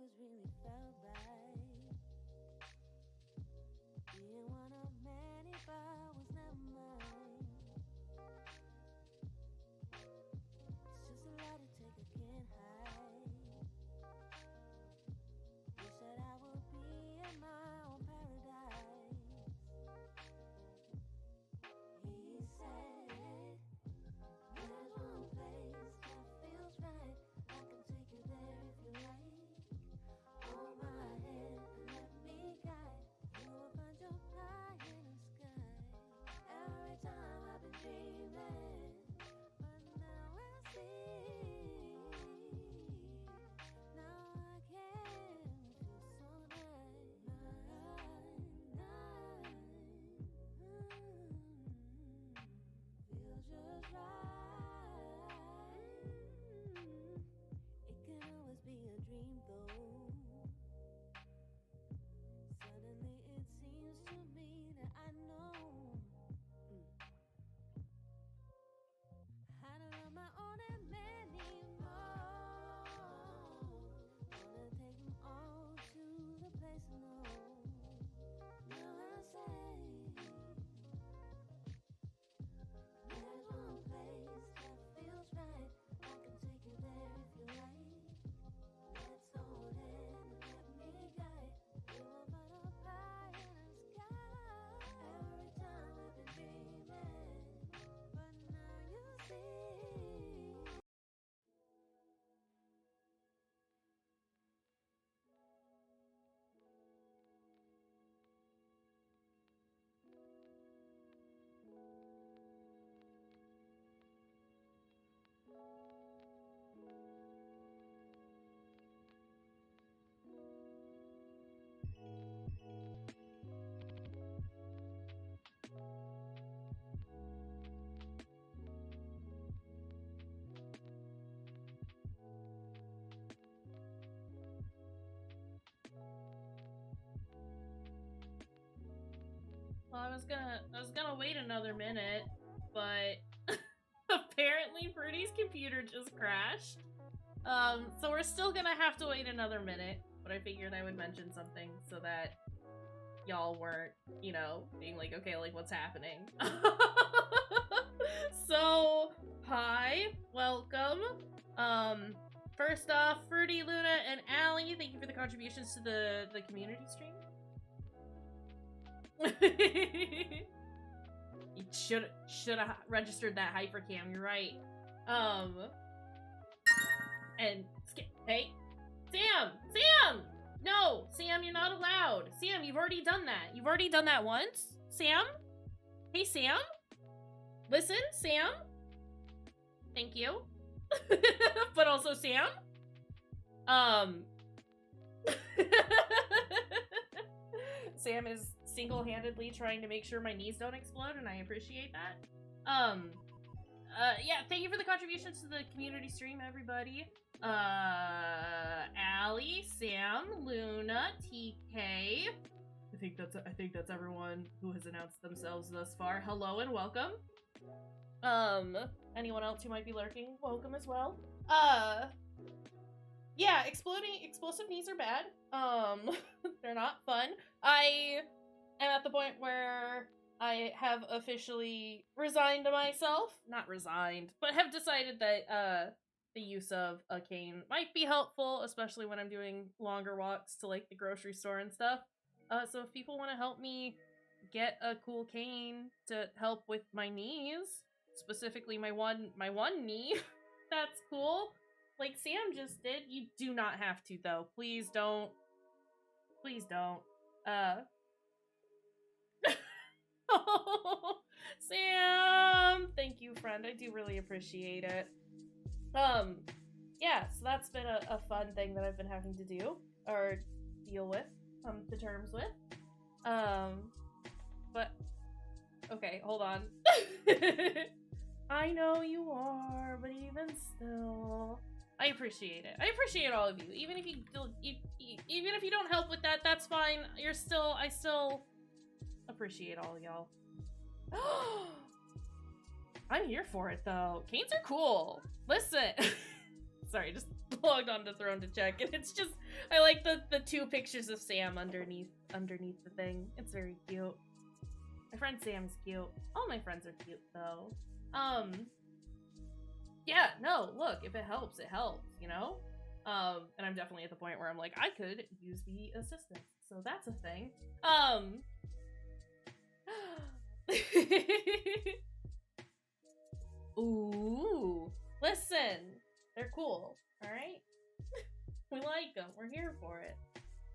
always really felt right. Being one of many, but was never mine. It's just a lot to take, I can't hide. Wish that I would be in my own paradise. He said, there's one place that feels right. I can take you there if you like. Hold my hand and let me guide. You will find your pie in the sky. Every time I've been dreaming, but now I see. Now I can feel so feels just right. It can always be a dream though. Suddenly it seems to me that I know how to love my own and many more. Wanna take them all to the place I know. Now I say, there's one place that feels right. I can take you there if you like. Let's hold hands and let me guide. You will find a pie in the sky. Every time I've been dreaming, but now you see. Well, I was gonna wait another minute, but apparently Fruity's computer just crashed. So we're still gonna have to wait another minute, but I figured I would mention something so that y'all weren't, you know, being like, okay, like, what's happening? So, hi, welcome. First off, Fruity, Luna, and Allie, thank you for the contributions to the community stream. You should have registered that hypercam, you're right. And hey, Sam! No, Sam, you're not allowed. Sam, you've already done that. You've already done that once. Sam? Hey, Sam? Listen, Sam? Thank you. But also, Sam? Sam is single-handedly trying to make sure my knees don't explode, and I appreciate that. Yeah, thank you for the contributions to the community stream, everybody. Allie, Sam, Luna, TK. I think that's everyone who has announced themselves thus far. Hello and welcome. Anyone else who might be lurking, welcome as well. Yeah, explosive knees are bad. They're not fun. I am at the point where I have officially resigned myself. Not resigned, but have decided that, the use of a cane might be helpful, especially when I'm doing longer walks to, like, the grocery store and stuff. So if people want to help me get a cool cane to help with my knees, specifically my one knee, that's cool. Like Sam just did. You do not have to, though. Please don't. Please don't. Oh, Sam! Thank you, friend. I do really appreciate it. Yeah, so that's been a fun thing that I've been having to do, or deal with, come to terms with. But, okay, hold on. I know you are, but even still, I appreciate it. I appreciate all of you. Even if you don't help with that, that's fine. I still appreciate all of y'all. I'm here for it, though. Canes are cool. Listen. Sorry, just logged onto Throne to check, and it's just I like the 2 pictures of Sam underneath the thing. It's very cute. My friend Sam's cute. All my friends are cute though. Yeah, no, look, if it helps, it helps, you know? And I'm definitely at the point where I'm like, I could use the assistant, so that's a thing. Ooh, listen, they're cool, alright? We like them, we're here for it.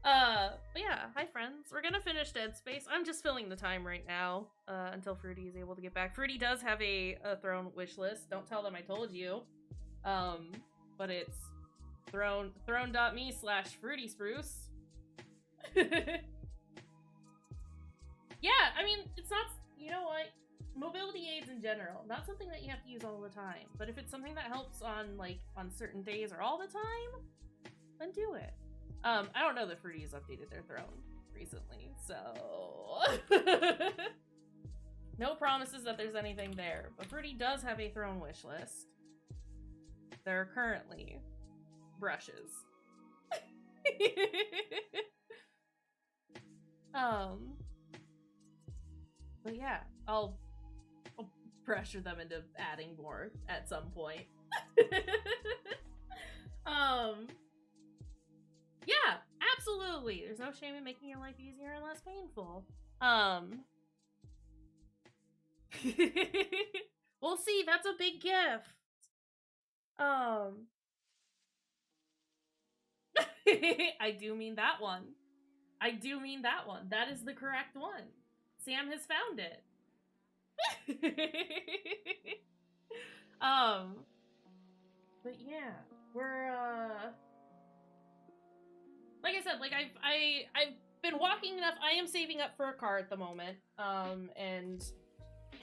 But yeah, hi friends. We're gonna finish Dead Space. I'm just filling the time right now, until Fruity is able to get back. Fruity does have a Throne wish list. Don't tell them I told you. But it's throne.me/FruitySpruce. Yeah, I mean, it's not, you know what? Mobility aids in general, not something that you have to use all the time. But if it's something that helps on, like, on certain days or all the time, then do it. I don't know that Fruity's updated their Throne recently, so... No promises that there's anything there, but Fruity does have a Throne wish list. There are currently brushes. But yeah, I'll pressure them into adding more at some point. Yeah, absolutely. There's no shame in making your life easier and less painful. We'll see, that's a big gift. I do mean that one. I do mean that one. That is the correct one. Sam has found it. But yeah, we're like I said, like I've been walking enough. I am saving up for a car at the moment, and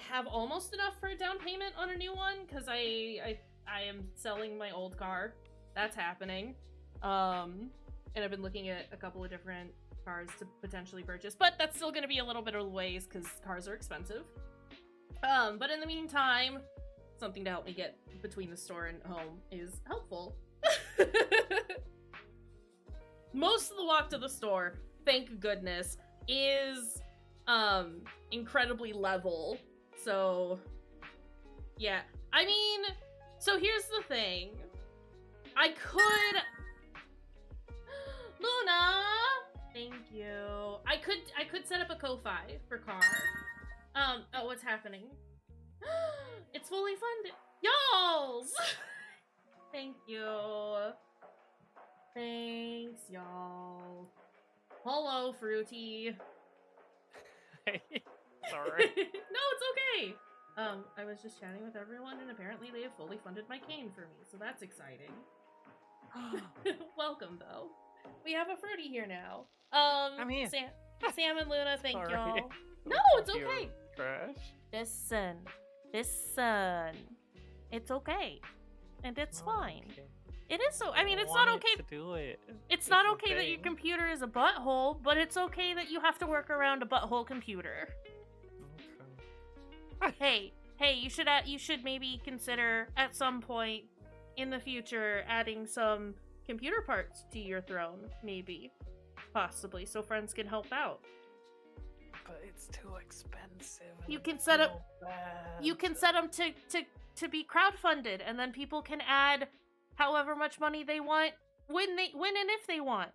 have almost enough for a down payment on a new one because I am selling my old car. That's happening. And I've been looking at a couple of different cars to potentially purchase, but that's still going to be a little bit of ways because cars are expensive. But in the meantime, something to help me get between the store and home is helpful. Most of the walk to the store, thank goodness, is incredibly level. So yeah, I mean, so here's the thing. I could Luna, thank you. I could set up a Ko-Fi for car. Oh, what's happening? It's fully funded. Y'alls! Thank you. Thanks, y'all. Hello, Fruity. Hey, sorry. No, it's okay. I was just chatting with everyone, and apparently they have fully funded my cane for me, so that's exciting. Welcome, though. We have a Fruity here now. I'm here. Sam and Luna, thank Sorry. y'all. No, it's okay. Trash. Listen. It's okay. And it's fine. Okay. It is so, I mean, it's want not okay. to do it. It's not the okay that your thing. computer is a butthole, but it's okay that you have to work around a butthole computer. Okay. Hey, you should maybe consider at some point in the future adding some computer parts to your Throne, maybe. Possibly, so friends can help out. But it's too expensive. You can set up them to be crowdfunded, and then people can add however much money they want when and if they want.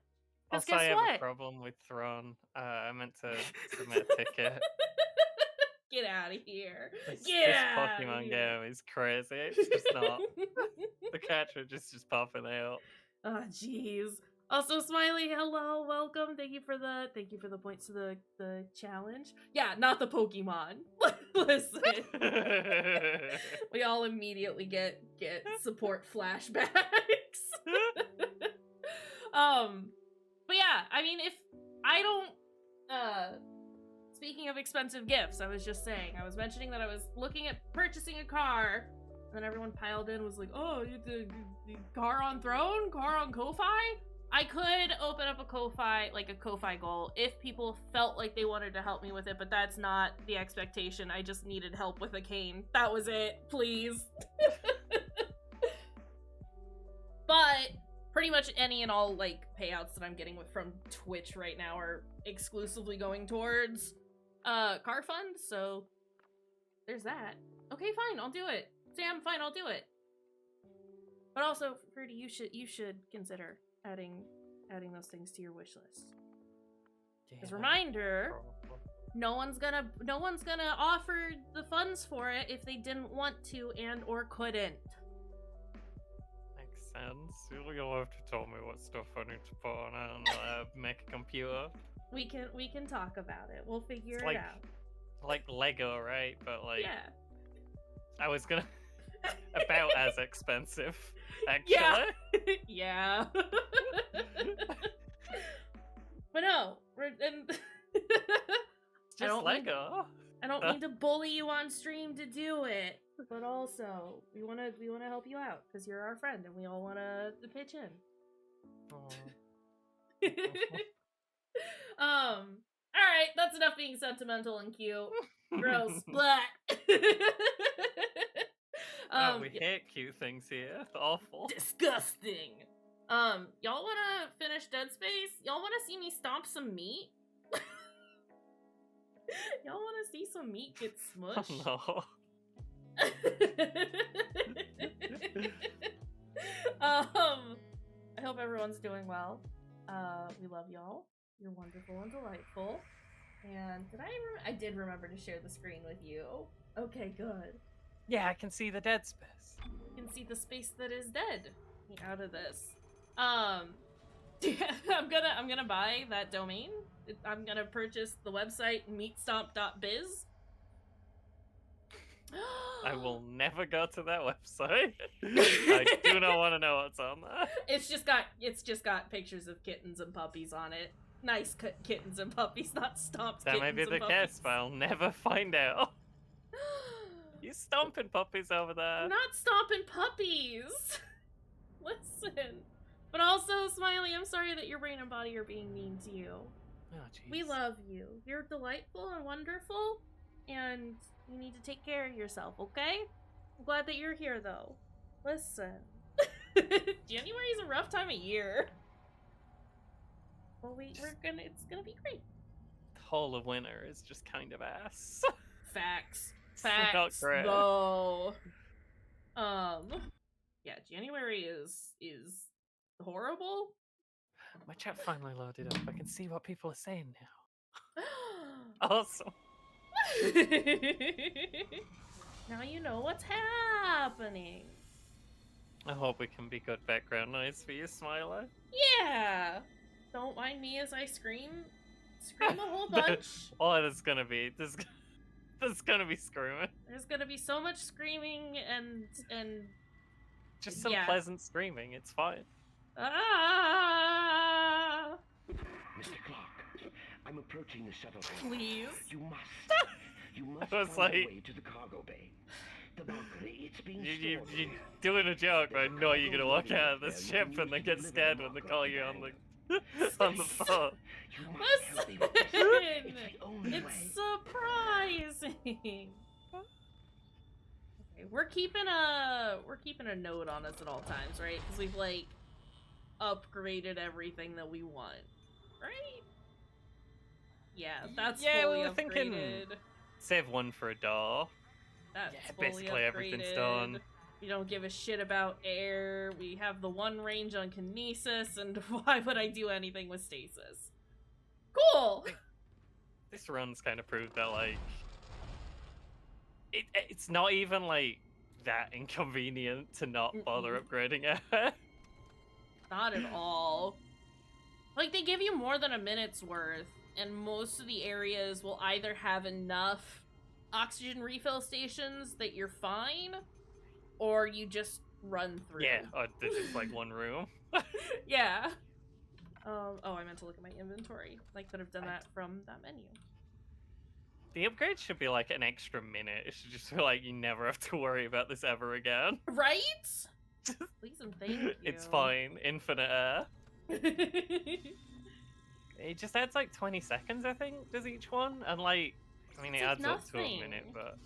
Because Also, I guess have what? a problem with Throne. I meant to submit a ticket. Get out of here. This Get out Pokemon game is crazy. It's just not. The cartridge is just popping out. Oh, jeez. Also, Smiley, hello, welcome. Thank you for the points to the challenge. Yeah, not the Pokemon. Listen. We all immediately get support flashbacks. But yeah, I mean, if I don't speaking of expensive gifts, I was just saying, I was mentioning that I was looking at purchasing a car, and then everyone piled in, was like, oh, the car on Throne? Car on Ko-Fi? I could open up a Ko-Fi, like a Ko-Fi goal, if people felt like they wanted to help me with it, but that's not the expectation. I just needed help with a cane. That was it. Please. But pretty much any and all like payouts that I'm getting from Twitch right now are exclusively going towards car fund, so there's that. Okay, fine, I'll do it. Sam, fine, I'll do it. But also, Fruity, you should consider adding those things to your wish list. As a reminder, no one's gonna offer the funds for it if they didn't want to and or couldn't. Makes sense. You'll have to tell me what stuff I need to put on it and make a computer. We can talk about it. We'll figure It's it out. Like Lego, right? But like, Yeah. I was gonna about as expensive, actually. Yeah. But no, It's I just don't Lego. I don't mean to bully you on stream to do it, but also we wanna help you out because you're our friend and we all wanna pitch in. All right, that's enough being sentimental and cute. Gross. Blah. We hate cute things here. Awful. Disgusting. Y'all wanna finish Dead Space? Y'all wanna see me stomp some meat? Y'all wanna see some meat get smushed? No. I hope everyone's doing well. We love y'all. You're wonderful and delightful. And I did remember to share the screen with you. Okay, good. Yeah, I can see the dead space. You can see the space that is dead out of this. I'm gonna buy that domain. I'm gonna purchase the website meatstomp.biz. I will never go to that website. I do not want to know what's on there. It's just got pictures of kittens and puppies on it. Nice kittens and puppies, not stomped That kittens may be the and case, puppies. but I'll never find out. You stomping puppies over there. I'm not stomping puppies. Listen. But also, Smiley, I'm sorry that your brain and body are being mean to you. Oh, jeez. We love you. You're delightful and wonderful, and you need to take care of yourself, okay? I'm glad that you're here, though. Listen. January's a rough time of year. Well, it's gonna be great. The whole of winter is just kind of ass. Facts. It's not Facts, great. though. Yeah, January is horrible. My chat finally loaded up. I can see what people are saying now. Awesome. Now you know what's happening. I hope we can be good background noise for you, Smiler. Yeah. Don't mind me as I scream a whole bunch. Oh, there's gonna be screaming. There's gonna be so much screaming and Just some yeah. pleasant screaming. It's fine. ah. Mr. Clark, I'm approaching the shuttle. Please. You must I was find like- a way to the cargo bay. The balcony, it's being You're stored. doing a joke, but I know you're gonna walk out of this ship and then get scared when they call you on the on the phone. You must help me with this. Listen. It's the only way. It's surprising. Okay, we're keeping a note on us at all times, right? Because we've like upgraded everything that we want, right? Yeah, that's Yeah, fully we were thinking- upgraded. Save one for a door. That's Yeah, fully basically everything's upgraded. done. We don't give a shit about air. We have the one range on kinesis, and why would I do anything with stasis? Cool. This run's kind of proved that like it's not even like that inconvenient to not bother upgrading it. Not at all. Like, they give you more than a minute's worth, and most of the areas will either have enough oxygen refill stations that you're fine, or you just run through. Yeah, or there's just like one room. Yeah. Oh, I meant to look at my inventory. I could have done that from that menu. The upgrade should be like an extra minute. It should just feel like you never have to worry about this ever again. Right? Please and thank you. It's fine. Infinite air. It just adds like 20 seconds, I think, does each one? And like, I mean, It's it like adds up to a nothing. minute, but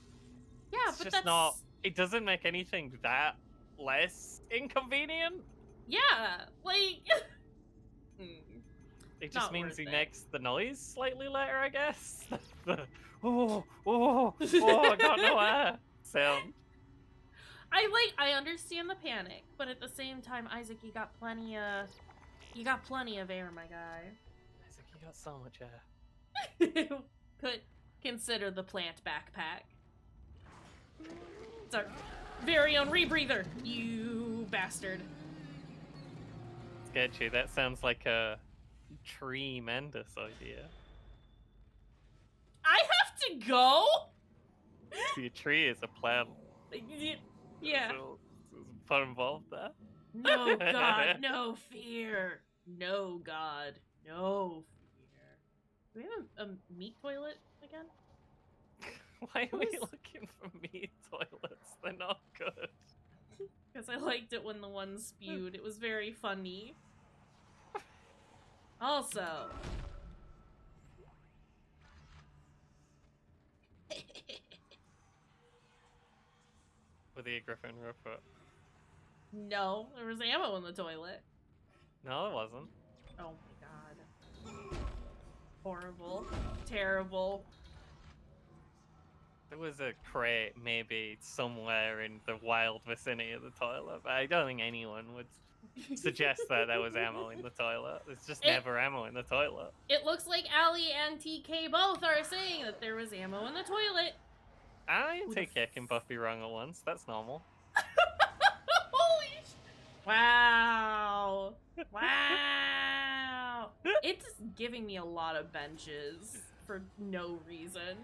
Yeah, it's but just that's not. It doesn't make anything that less inconvenient. Yeah, like... It just Not means worth he it. makes the noise slightly later, I guess. I got no air sound. I understand the panic, but at the same time, Isaac, you got plenty of air, my guy. Isaac, you got so much air. Could consider the plant backpack. It's our very own rebreather, you bastard. Sketchy, that sounds like a tremendous idea. I have to go? See, a tree is a plant. Yeah. So, there's fun involved there. No god, no fear. No god, no fear. Do we have a meat toilet again? Why are we What was- looking for meat toilets? They're not good. Because I liked it when the one spewed. It was very funny. Also... With the Griffin Ripper. No, there was ammo in the toilet. No, there wasn't. Oh my god. Horrible. Terrible. There was a crate maybe somewhere in the wild vicinity of the toilet, but I don't think anyone would suggest that there was ammo in the toilet. There's just never ammo in the toilet. It looks like Allie and TK both are saying that there was ammo in the toilet. I and TK can both be wrong at once. That's normal. Holy Wow. Wow. It's giving me a lot of benches for no reason.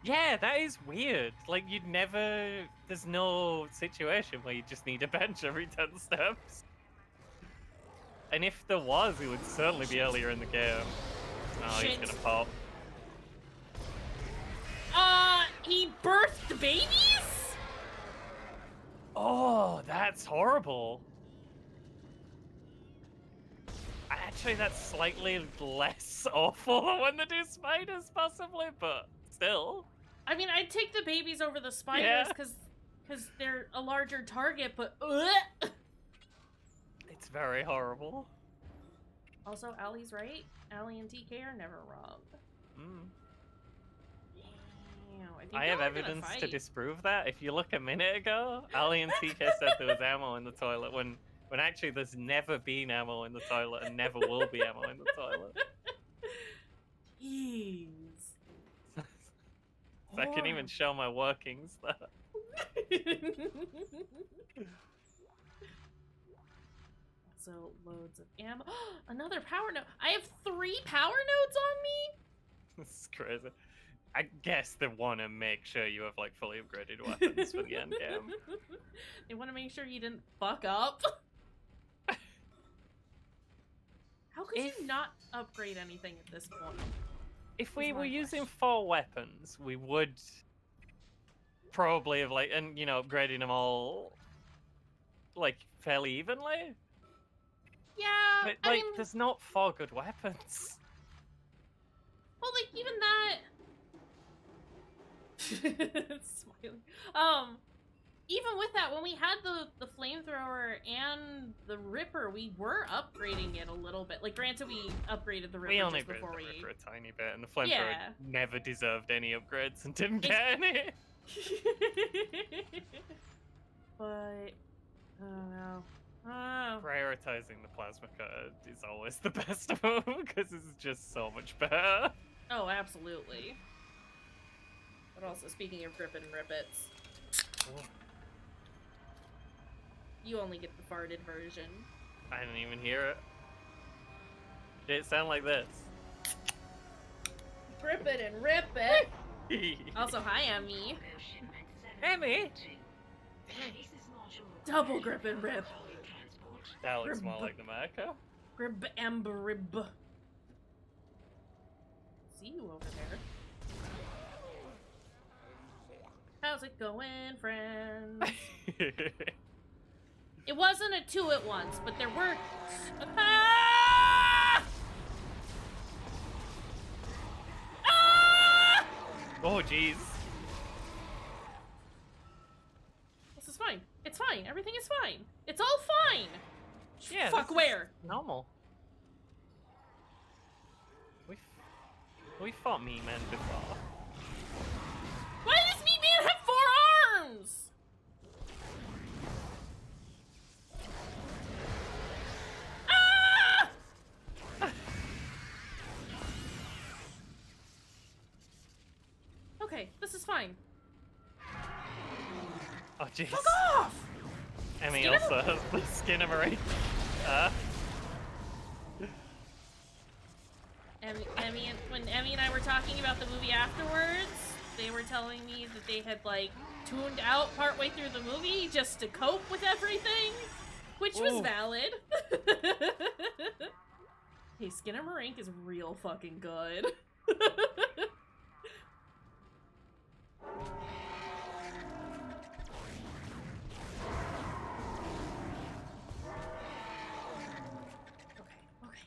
Yeah, that is weird. Like, you'd never... There's no situation where you just need a bench every 10 steps. And if there was, it would certainly be earlier in the game. Oh, he's Shit. gonna pop. He birthed babies? Oh, that's horrible. Actually, that's slightly less awful than when they do spiders, possibly, but still. I mean, I'd take the babies over the spiders Yeah. because they're a larger target, but It's very horrible. Also, Allie's right. Allie and TK are never wrong. Mm. Damn, think I have y'all are gonna evidence to fight. disprove that. If you look a minute ago, Ali and TK said there was ammo in the toilet when actually there's never been ammo in the toilet and never will be ammo in the toilet. Jeez. So I can even show my workings there. Also, loads of ammo. Another power node. I have 3 power nodes on me? This is crazy. I guess they want to make sure you have like fully upgraded weapons for the end game. They want to make sure you didn't fuck up. How could you not upgrade anything at this point? If we Is my were using question. 4 weapons, we would probably have like, and you know, upgrading them all like fairly evenly. Yeah, But I like, mean, there's not 4 good weapons. well, like even that. Smiling. Even with that, when we had the flamethrower and the Ripper, we were upgrading it a little bit. Like, granted, we upgraded the Ripper We only just upgraded before the we. Ripper a tiny bit, and the flamethrower Yeah. never deserved any upgrades and didn't get any. But oh no. Oh. Prioritizing the plasma cutter is always the best move because it's just so much better. Oh, absolutely. But also, speaking of Grip and Rippets, you only get the farted version. I didn't even hear it. Did it sound like this? Grip it and rip it! Also, hi, Emmy. Emmy! Double grip and rip. That looks more like the marker. Grib and rib. See you over there. How's it going, friends? It wasn't a 2 at once, but there were. Ah! Ah! Oh, jeez. This is fine. fine. It's fine. Everything is fine. It's all fine. Yeah. Fuck, this is where? normal. We fought me men before. Why does Meat Man have 4 arms? Ah! Okay, this is fine. Oh jeez. Fuck off! Emmy Skinner? also has the Skinnamarink. When Emmy and I were talking about the movie afterwards, they were telling me that they had, like, tuned out partway through the movie just to cope with everything, which was valid. Hey, Skinnamarink is real fucking good. Okay.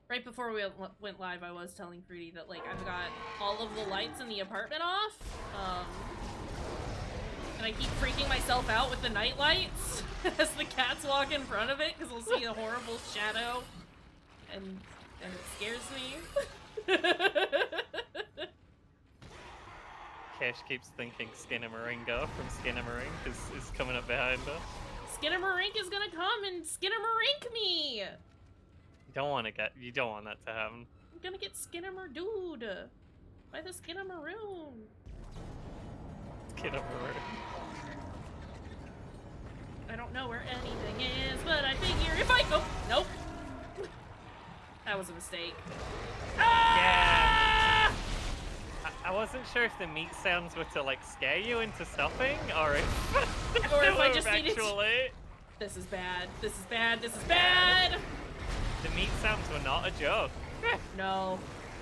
Right before we went live, I was telling Fruity that, like, I've got all of the lights in the apartment off, and I keep freaking myself out with the night lights as the cats walk in front of it, because we'll see a horrible shadow, and it scares me. Cash keeps thinking Skinnamarink from Skinnamarink is coming up behind her. Skinnamarink is gonna come and Skinnamarink me! You don't want that to happen. I'm gonna get Skinnamardude by the Skinnamaroon. Skinnamarink. I don't know where anything is, but I figure if I go... Nope. That was a mistake. Yeah. I wasn't sure if the meat sounds were to, like, scare you into stopping, or if... Or if they I were just needed to... actually... This is bad. This is bad. This is bad! The meat sounds were not a joke. No.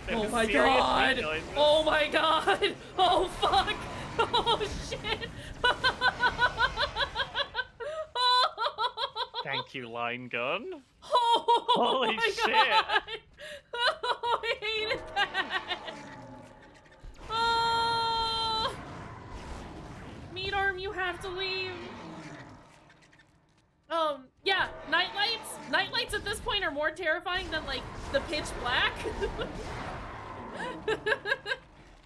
They Oh were my serious god! meat noises. Oh my god! Oh fuck! Oh shit! Thank you, line gun. Oh Holy my shit. God. Oh, I hated that! Oh! Meat Arm, you have to leave. Yeah, night lights at this point are more terrifying than, like, the pitch black.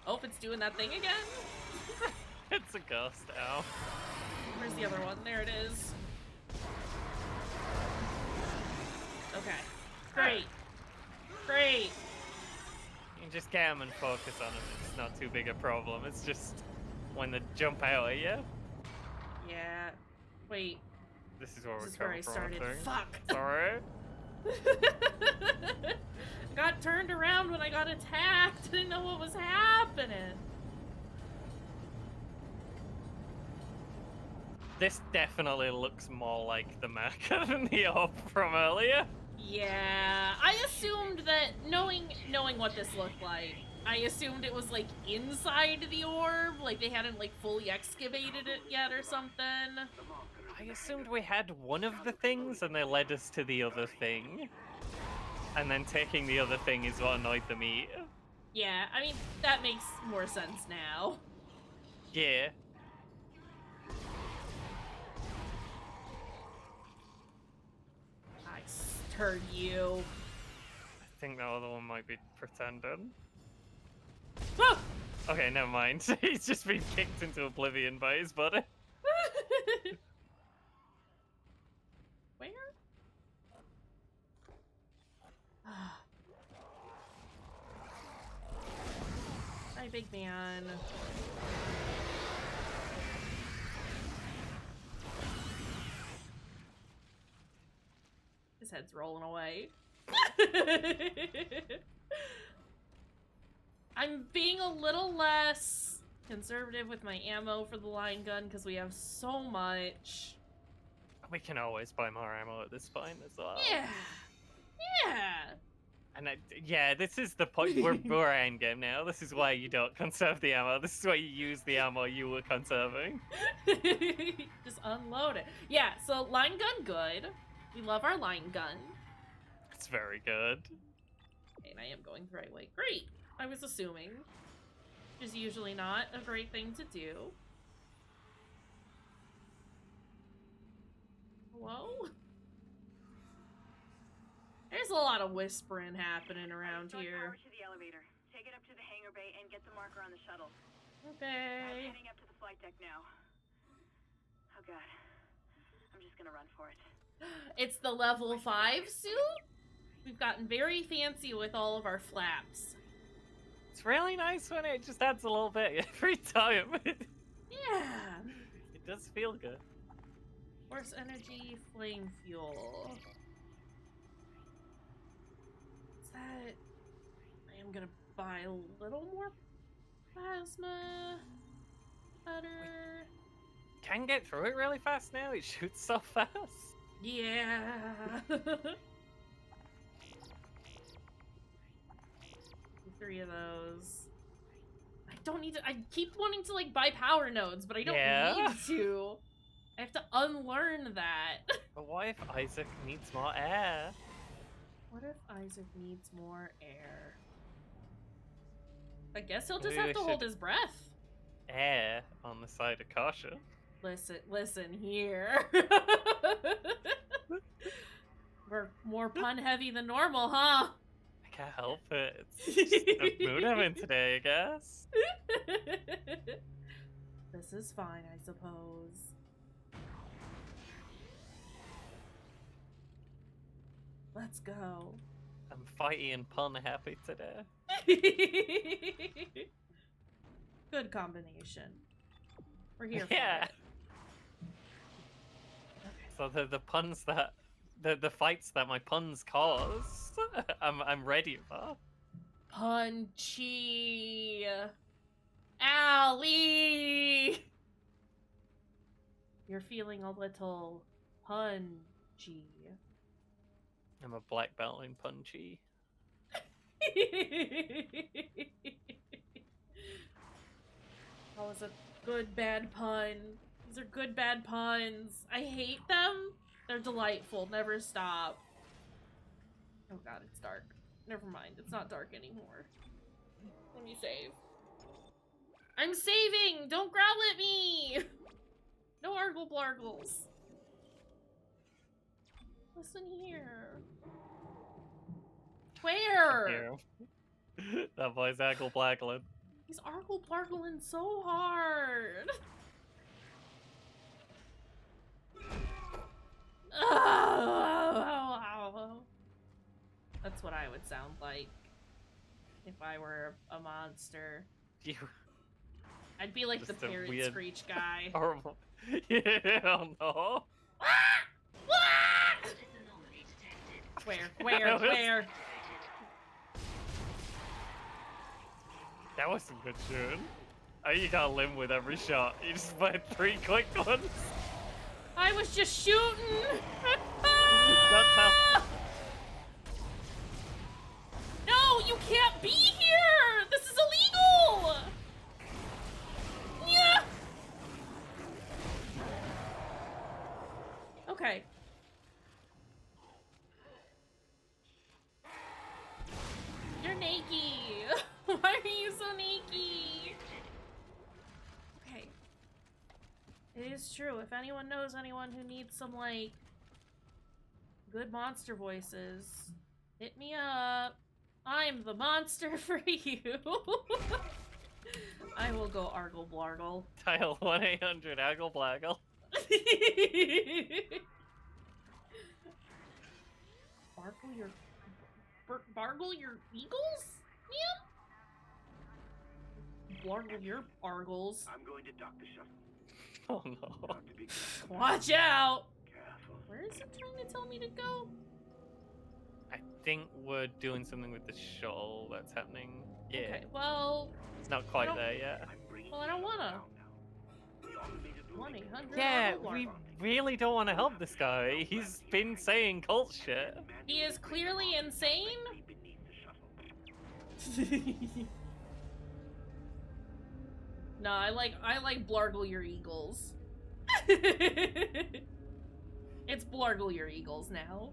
Oh, it's doing that thing again. It's a ghost now. Where's the other one? There it is. Okay. Great. Great. You can just get them and focus on them. It's not too big a problem. It's just when they jump out at you. Yeah. Wait. This is where This we're is where I coming from, started. I think. Fuck. Sorry. Got turned around when I got attacked. Didn't know what was happening. This definitely looks more like the mecha than the orb from earlier. Yeah, I assumed that knowing what this looked like, I assumed it was like inside the orb, like they hadn't like fully excavated it yet or something. I assumed we had one of the things and they led us to the other thing. And then taking the other thing is what annoyed the meat. Yeah, I mean, that makes more sense now. Yeah. I heard you. I think that other one might be pretending. Ah! Okay, never mind. He's just been kicked into oblivion by his buddy. Where? Hi, big man. His head's rolling away. I'm being a little less conservative with my ammo for the line gun because we have so much. We can always buy more ammo at this point as well. Yeah. Yeah. And yeah, this is the point. We're endgame now. This is why you don't conserve the ammo. This is why you use the ammo you were conserving. Just unload it. Yeah, so line gun good. We love our line gun. It's very good. And I am going the right way. Great. I was assuming. Which is usually not a great thing to do. Whoa. There's a lot of whispering happening around here. Power to the elevator. Take it up to the hangar bay and get the marker on the shuttle. I'm Okay. heading up to the flight deck now. Oh god. I'm just gonna run for it. It's the level 5 suit? We've gotten very fancy with all of our flaps. It's really nice when it just adds a little bit every time. Yeah. It does feel good. Force energy, flame fuel. Is that... I am gonna buy a little more plasma. Butter. Can get through it really fast now. It shoots so fast. Yeah. 3 of those. I don't need to. I keep wanting to like buy power nodes, but I don't need to. I have to unlearn that. But what if Isaac needs more air? What if Isaac needs more air? I guess he'll just Maybe have I to hold should- his breath. Air on the side of caution. Listen here. We're more pun heavy than normal, huh? I can't help it. It's just the mood I'm in today, I guess. This is fine, I suppose. Let's go. I'm fighty and pun happy today. Good combination. We're here Yeah. for it. So the puns that the fights that my puns cause, I'm ready for. Punchy. Allie. You're feeling a little punchy. I'm a black belt in punchy. That was a good bad pun. These are good bad puns. I hate them. They're delightful. Never stop. Oh god, it's dark. Never mind. It's not dark anymore. Let me save. I'm saving! Don't growl at me! No argle blargles. Listen here. Where? Here. That boy's Aggle Blackland. He's argle blargling so hard. That's what I would sound like if I were a monster. You I'd be like Just the a parrot weird- screech guy. horrible. Yeah, oh no. Where? That was- Where? That was some good shooting. You gotta limb with every shot. You just went 3 quick ones. I was just shooting! That's how. No, you can't be here! This is illegal! Yeah! Okay. You're naked. Why are you so naked? Okay. It is true. If anyone knows anyone who needs some, like, good monster voices, hit me up. I'm the monster for you. I will go argle blargle. Dial 1-800 Aggle Blaggle. Bargle your eagles? Yeah. Blargle your argles. I'm going to dock the shuttle. Oh no. Not to be careful. Watch out! Careful. Where is it trying to tell me to go? I think we're doing something with the shuttle that's happening. Yeah. Okay, well, It's not quite don't- there yet. I'm bringing Well, I don't the shuttle wanna. down now. The automated loading 1-800 Yeah, Argle we Blargle. really don't want to help this guy. He's been saying cult shit. He is clearly insane. beneath the shuttle. No, I like Blargle your eagles. It's Blargle your eagles now.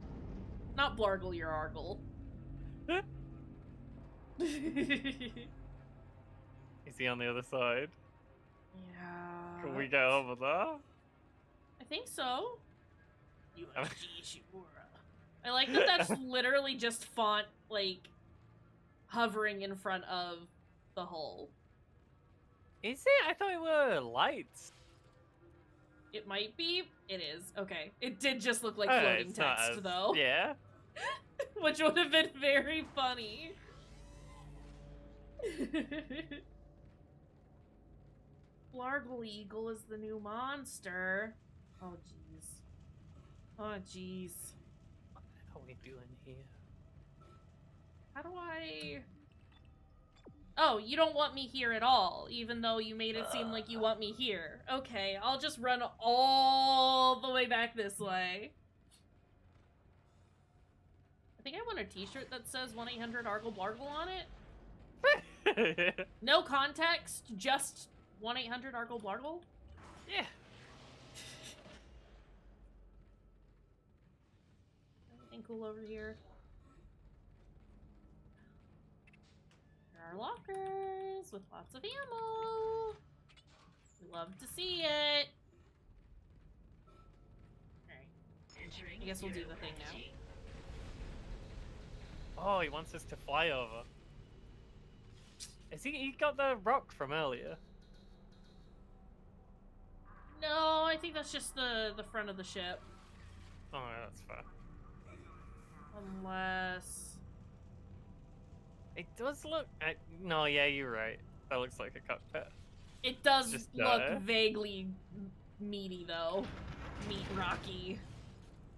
Not Blargle your argle. Is he on the other side? Yeah. Can we go over there? I think so. Kayshurrr. I like that that's literally just font, like, hovering in front of the hole. Is it? I thought it were lights. It might be. It is. Okay. It did just look like Oh, floating it's not text, as- though. Yeah. Which would have been very funny. Largle Eagle is the new monster. Oh, jeez. Oh, jeez. What are we doing here? How do I... Oh, you don't want me here at all, even though you made it seem like you want me here. Okay, I'll just run all the way back this way. I think I want a t-shirt that says 1-800-ARGLE BLARGLE on it. No context, just 1-800-ARGLE BLARGLE? Yeah. Anything cool over here? There are lockers with lots of ammo. We love to see it. Alright. I guess we'll do the thing now. Oh, he wants us to fly over. Is he got the rock from earlier? No, I think that's just the front of the ship. Oh, yeah, that's fair. Unless... It does look... no, yeah, you're right. That looks like a cockpit. It does Just, look vaguely meaty, though. Meat rocky.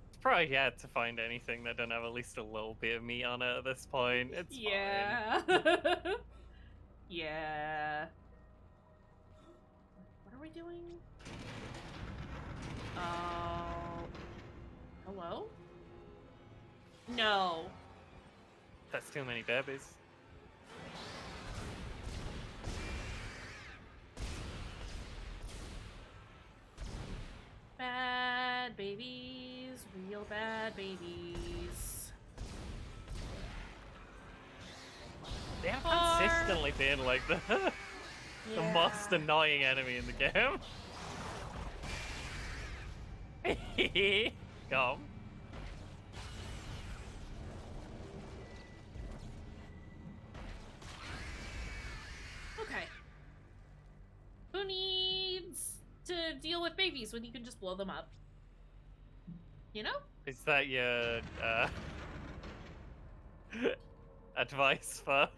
It's probably hard to find anything that don't have at least a little bit of meat on it at this point. It's fine. Yeah. Yeah. What are we doing? Oh. Hello? No. That's too many babies. Bad babies. Real bad babies. They have consistently been like the most annoying enemy in the game. Come. Okay. Who needs to deal with babies when you can just blow them up? You know? Is that your advice for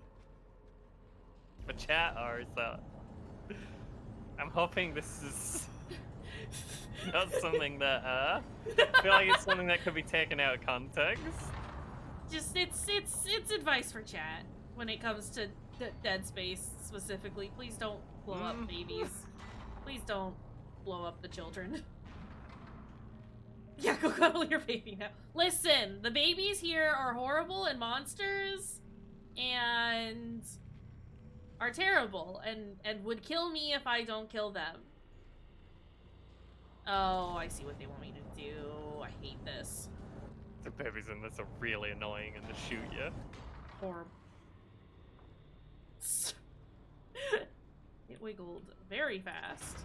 chat, or is that? I'm hoping this is not something that I feel like it's something that could be taken out of context. Just it's advice for chat when it comes to Dead Space specifically. Please don't blow up babies. Please don't blow up the children. Yeah, go cuddle your baby now. Listen, the babies here are horrible and monsters and are terrible and would kill me if I don't kill them. Oh, I see what they want me to do. I hate this. The babies in this are really annoying and they shoot you. Horrible. It wiggled very fast.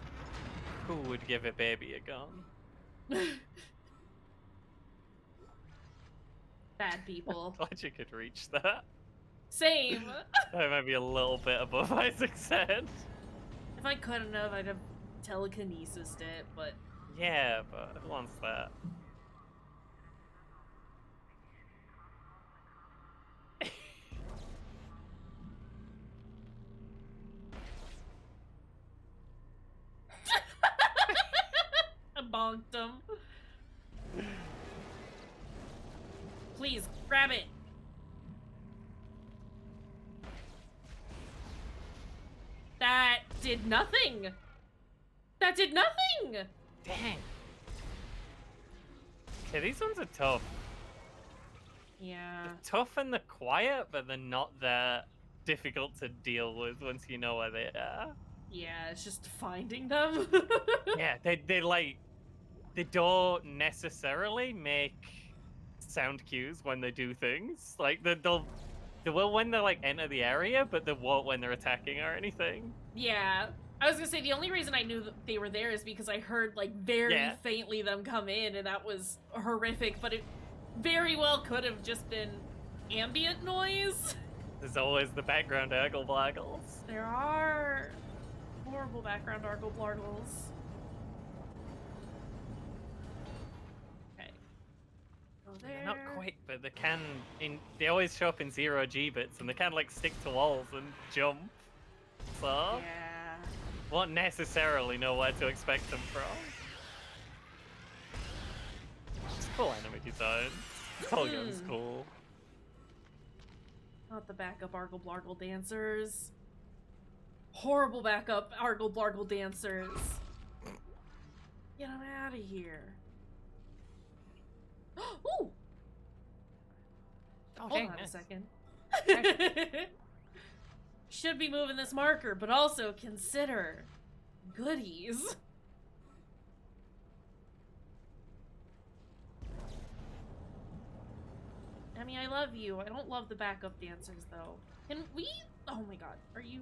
Who would give a baby a gun? Bad people. Glad you could reach that. Same. That might be a little bit above Isaac's head. If I couldn't have, I'd have telekinesis it, but... Yeah, but who wants that? I bonked him. Please, grab it. That did nothing. That did nothing. Dang. Okay, these ones are tough. Yeah. They're tough and they're quiet, but they're not that difficult to deal with once you know where they are. Yeah, it's just finding them. Yeah, they like, they don't necessarily make sound cues when they do things. Like they will when they like enter the area, but they won't when they're attacking or anything. Yeah. I was gonna say, the only reason I knew that they were there is because I heard, like, very Yeah. faintly them come in, and that was horrific, but it very well could have just been ambient noise. There's always the background aggle-blaggles. There are horrible background argle-blargles. Okay. Go there. They're not quick, but they can. They always show up in 0G bits, and they can like stick to walls and jump. So Yeah. won't necessarily know where to expect them from. It's cool enemy design. This whole game's cool. Not the backup argle-blargle dancers. Horrible backup argle-blargle dancers. Get them out of here. Ooh! Oh, Hold dang, on a nice. second. Should be moving this marker, but also consider goodies. I mean, I love you. I don't love the backup dancers, though. Can we? Oh my god. Are you?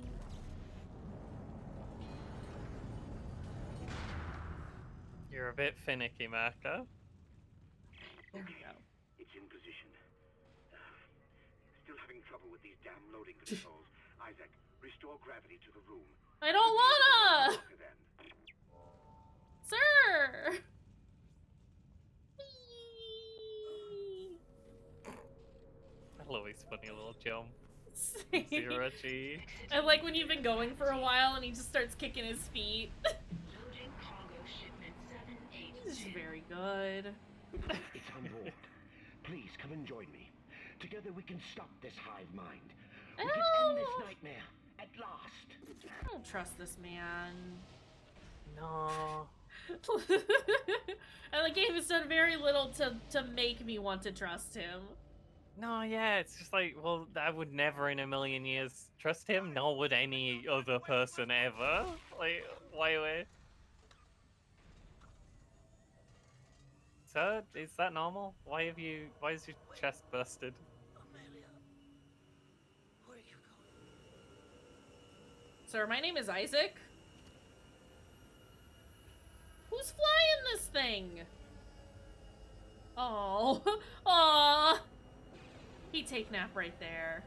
You're a bit finicky, Marco. There we go. It's in position. Still having trouble with these damn loading controls. Isaac, restore gravity to the room. I don't wanna! Marker then. Sir! I love his funny little jump. Same. 0G. I like when you've been going for a while and he just starts kicking his feet. Loading cargo shipment 782. This is very good. It's on board. Please come and join me. Together we can stop this hive mind. We can end this nightmare at last. I don't trust this man. No. And the game has done very little to make me want to trust him. No, yeah, it's just like, well, I would never in a million years trust him, nor would any other person ever. Like, why would? Sir, is that normal? Why is your chest busted? Sir, my name is Isaac. Who's flying this thing? Oh, aw. He take nap right there.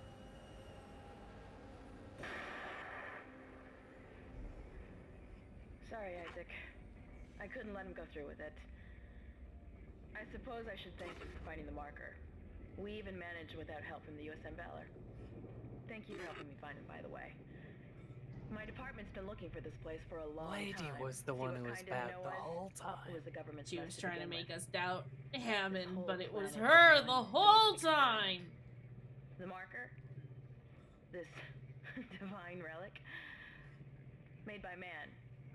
Sorry, Isaac. I couldn't let him go through with it. I suppose I should thank you for finding the marker. We even managed without help from the USM Valor. Thank you for helping me find him, by the way. My department's been looking for this place for a long Lady time. was the See one what who was kind of bad know the us? whole It time. was the government's She mess was to trying to begin make with. us doubt Hammond, whole but it was planet her was the designed to whole make experiments. time. The marker? This divine relic? Made by man.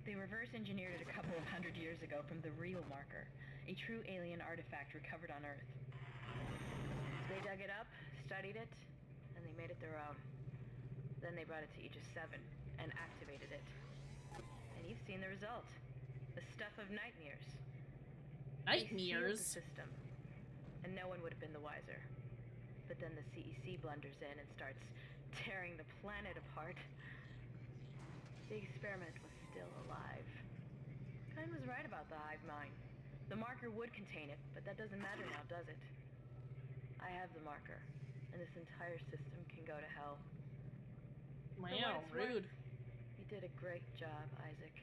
They reverse engineered it a couple of hundred years ago from the real marker, a true alien artifact recovered on Earth. They dug it up, studied it, and they made it their own. Then they brought it to Aegis 7 and activated it. And you've seen the result. The stuff of nightmares. They sealed the Nightmares. system, and no one would have been the wiser. But then the CEC blunders in and starts tearing the planet apart. The experiment was still alive. Kine was right about the hive mind. The marker would contain it, but that doesn't matter now, does it? I have the marker, and this entire system can go to hell. Wow, it's worth. rude. You did a great job, Isaac.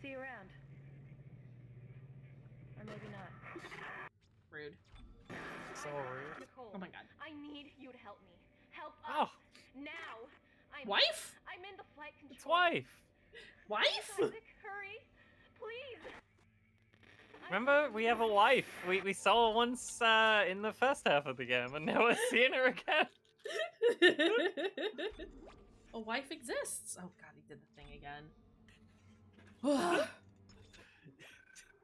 See you around. Or maybe not. Rude. So rude. Nicole, Oh my god. I need you to help me. Help Oh, us now. Wife? I'm in the flight control. it's wife. Wife? Isaac, hurry, please. Remember, we have a wife. We saw her once in the first half of the game, and now we're seeing her again. A wife exists. Oh god, he did the thing again.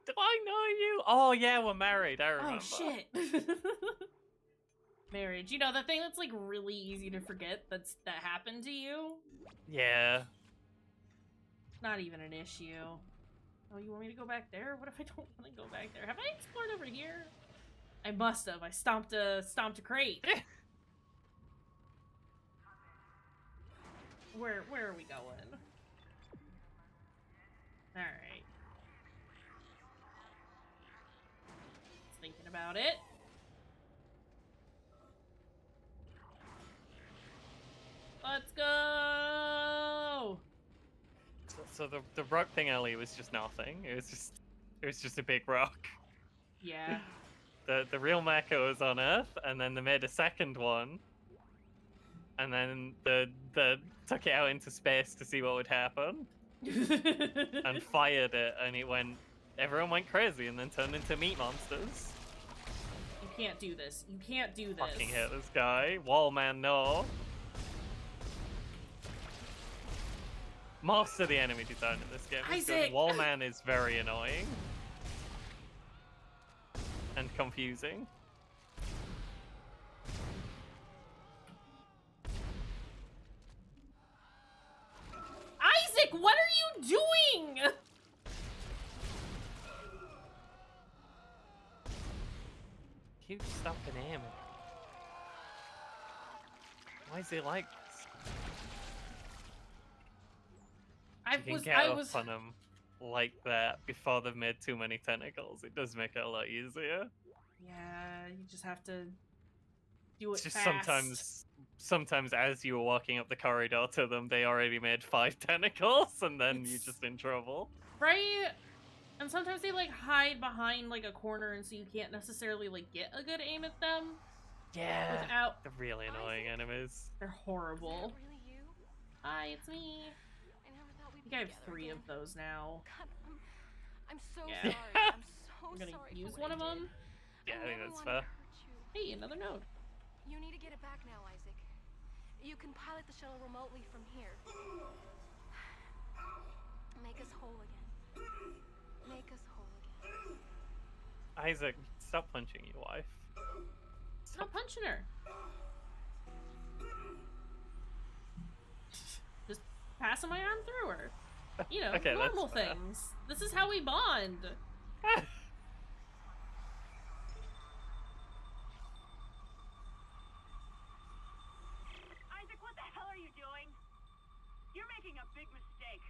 Do I know you? Oh yeah, we're married. I remember. Oh shit. Marriage. You know, the thing that's like really easy to forget that happened to you? Yeah. Not even an issue. Oh, you want me to go back there? What if I don't want to go back there? Have I explored over here? I must have. I stomped a crate. Where are we going? Alright. Just thinking about it. Let's go! So the rock thing earlier was just nothing. It was just a big rock. Yeah. The real mecha was on Earth, and then they made a second one, and then the took it out into space to see what would happen, and fired it, and everyone went crazy, and then turned into meat monsters. You can't do this. You can't do this. Fucking hate this guy. Wallman, no. Most of the enemy design in this game is good. Isaac! Wallman is very annoying. And confusing. Isaac, what are you doing? You stop and aim. Why is he like this? You can get up on him like that before they've made too many tentacles. It does make it a lot easier. Yeah, you just have to do it It's just fast. sometimes as you were walking up the corridor to them, they already made 5 tentacles, and then you're just in trouble. Right? And sometimes they like hide behind like a corner, and so you can't necessarily like get a good aim at them. Yeah. Without They're really annoying enemies. they're horrible. Is that really you? Hi, it's me. I never thought we'd I think be I have together 3 again. of those now. God, I'm so Yeah. sorry. I'm so I'm gonna sorry. use for one what of I did. them. Yeah, I think never that's wanted fair. to hurt you. Hey, another node. You need to get it back now, Isaac. You can pilot the shuttle remotely from here. Make us whole again. Make us whole again. Isaac, stop punching your wife. I'm not punching her. Just passing my arm through her. You know, Okay, that's normal fair. things. This is how we bond. Isaac, what the hell are you doing? You're making a big mistake.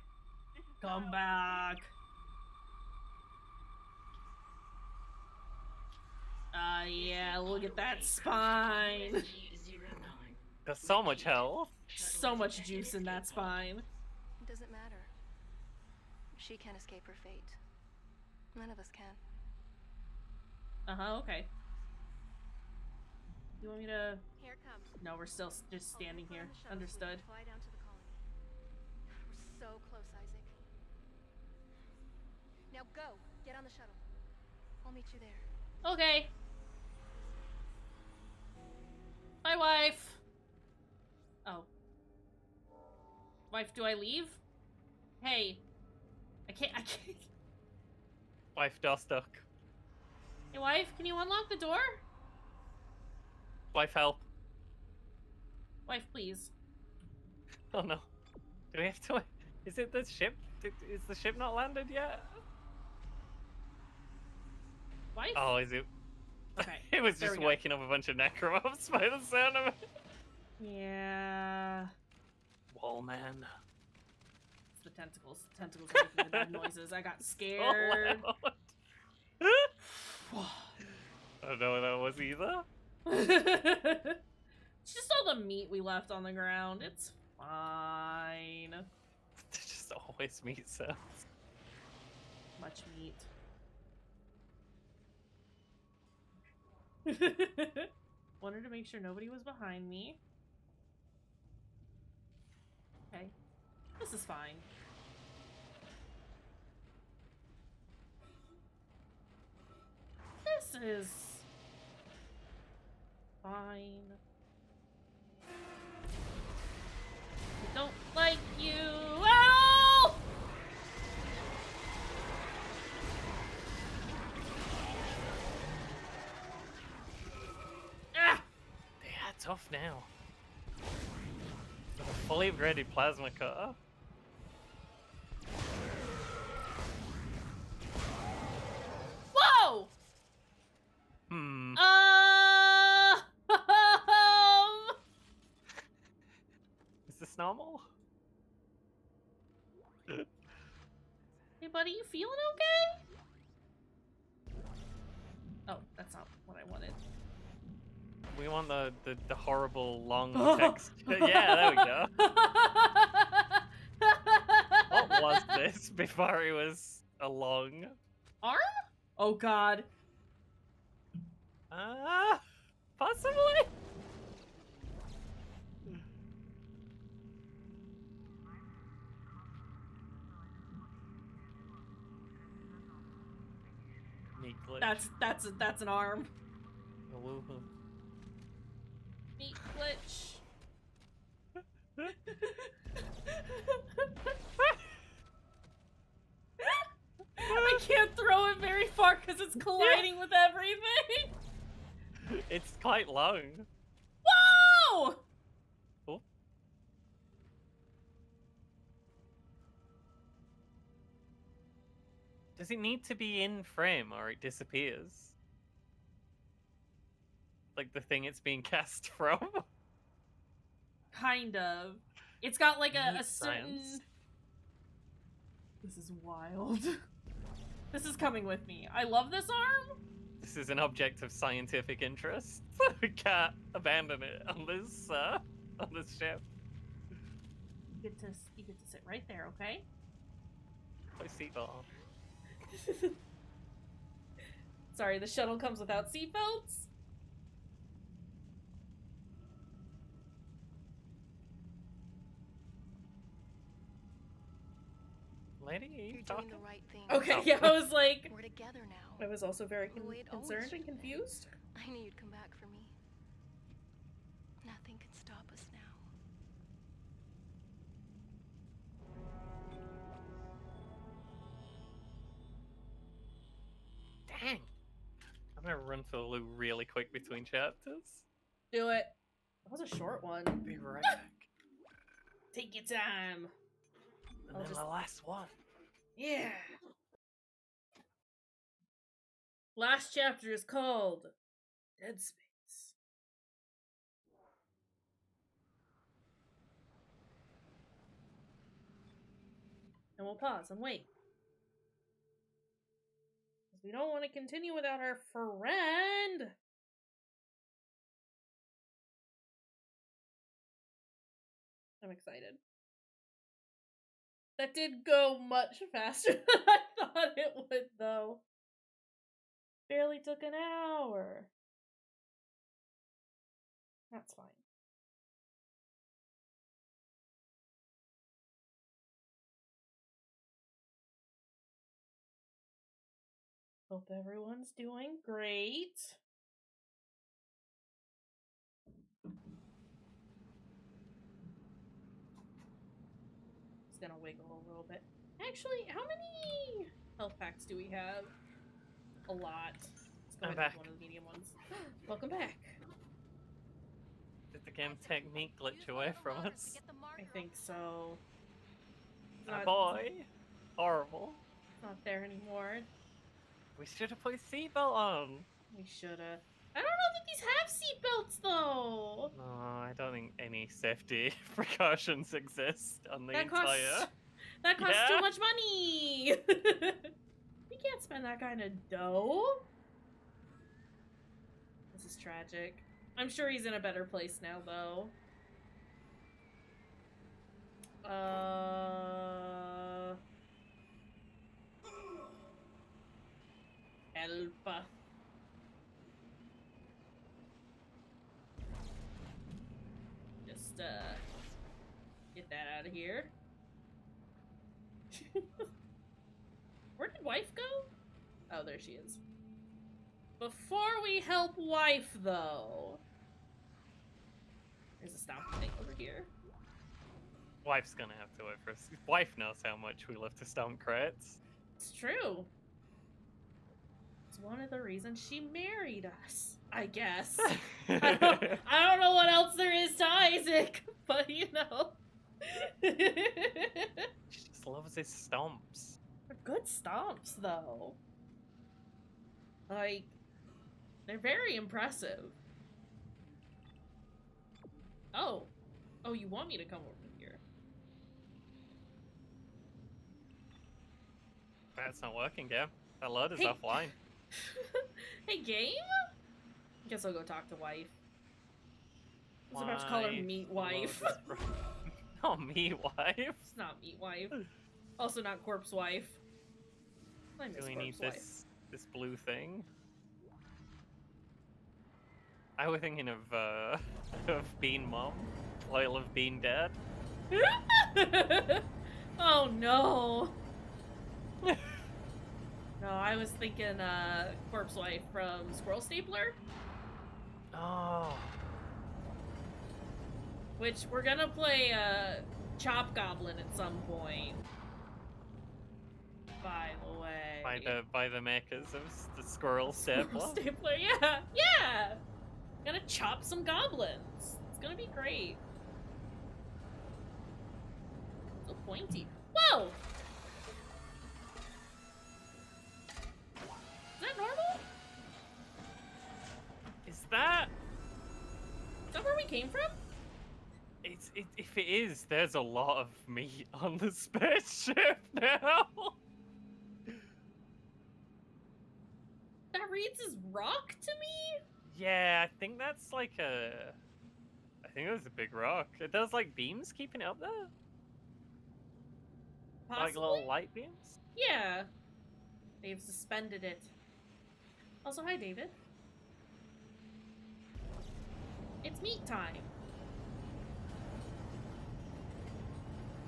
This is Come not back. Yeah, look at that spine. There's so much health. So much juice in that spine. It doesn't matter. She can't escape her fate. None of us can. Uh-huh, okay. You want me to... Here it comes. No, we're still just standing Hold here. on the shuttle so we Understood. can fly down to the colony. We're so close, Isaac. Now go. Get on the shuttle. I'll meet you there. Okay. Bye, wife. Oh. Wife, do I leave? Hey. I can't. Wife, door stuck. Hey, wife, can you unlock the door? Wife, help. Wife, please. Oh no. Do we have to... Is it the ship? Is the ship not landed yet? Wife? Oh, is it? Okay. It was there just we go. waking up a bunch of necromorphs by the sound of it. Yeah. Wallman. It's the tentacles. The tentacles are making the bad noises. I got scared. Oh, I don't know what that was either. It's just all the meat we left on the ground. It's fine. They just always meat sounds. Much meat. Wanted to make sure nobody was behind me. Okay. This is fine. This is fine. I don't like you at all! Ah! They are tough now. With a fully upgraded plasma cutter. Whoa! Hmm. Is this normal? Hey, Hey, buddy, you feeling okay? Oh, that's not what I wanted. We want the horrible long text. Yeah, there we go. What was this before it was a long Arm? Oh, God. Possibly? Neat glitch. That's an arm. A woohoo. Neat glitch. I can't throw it very far because it's colliding with everything. It's quite long. Whoa! Oh. Does it need to be in frame or it disappears? Like the thing it's being cast from? Kind of. It's got like a Neat certain... science. This is wild. This is coming with me. I love this arm. This is an object of scientific interest. We can't abandon it on this ship. You get to sit right there, okay? Play seatbelt. Sorry, the shuttle comes without seatbelts. Lady, are you You're talking? doing the right thing. Okay, yeah, I was like... We're together now. I was also very The way it always concerned and should've been. confused. I knew you'd come back for me. Nothing can stop us now. Dang. I'm gonna run for the loop really quick between chapters. Do it. That was a short one. Be right back. Take your time. And I'll then just- the last one. Yeah. Last chapter is called Dead Space. And we'll pause and wait. Because we don't want to continue without our friend. I'm excited. That did go much faster than I thought it would, though. Barely took an hour. That's fine. Hope everyone's doing great. Just gonna wiggle a little bit. Actually, how many health packs do we have? A lot. Let's go I'm ahead and use back. one of the medium ones. Welcome back. Did the game technique glitch away from us? I think so. It's My not, boy. Horrible. it's not there anymore. We should have put a seatbelt on. We shoulda. I don't know that these have seatbelts though. No, I don't think any safety precautions exist on the That costs entire. that costs Yeah. too much money. We can't spend that kind of dough. This is tragic. I'm sure he's in a better place now, though. Help. Just, get that out of here. Where did wife go? Oh, there she is. Before we help wife, though. There's a stomping thing over here. Wife's gonna have to wait for us. Wife knows how much we love to stomp crates. It's true. It's one of the reasons she married us, I guess. I don't know what else there is to Isaac, but you know. She just loves his stomps. They're good stomps, though. Like, they're very impressive. Oh. Oh, you want me to come over here? That's not working, game. That load is Hey. offline. Hey, game? Guess I'll go talk to wife. I was about to call her meat wife. Oh, meat wife. It's not meat wife. Also not corpse wife. I miss Do we corpse need wife. this blue thing? I was thinking of of Bean Mom, Loyal of Bean Dad. Oh no. No, I was thinking corpse wife from Squirrel Stapler, Oh, which we're gonna play Chop Goblin at some point. By the way. by the makers of the Squirrel Stapler. Stapler, yeah, yeah. Gonna chop some goblins. It's gonna be great. So pointy. Whoa! Is that normal? Is that? Is that where we came from? If it is, there's a lot of meat on the spaceship now. That reads as rock to me? Yeah, I think that's like a. I think that's a big rock. It does like beams keeping it up there, Possibly? like little light beams. Yeah. They've suspended it. Also, hi, David. It's meat time.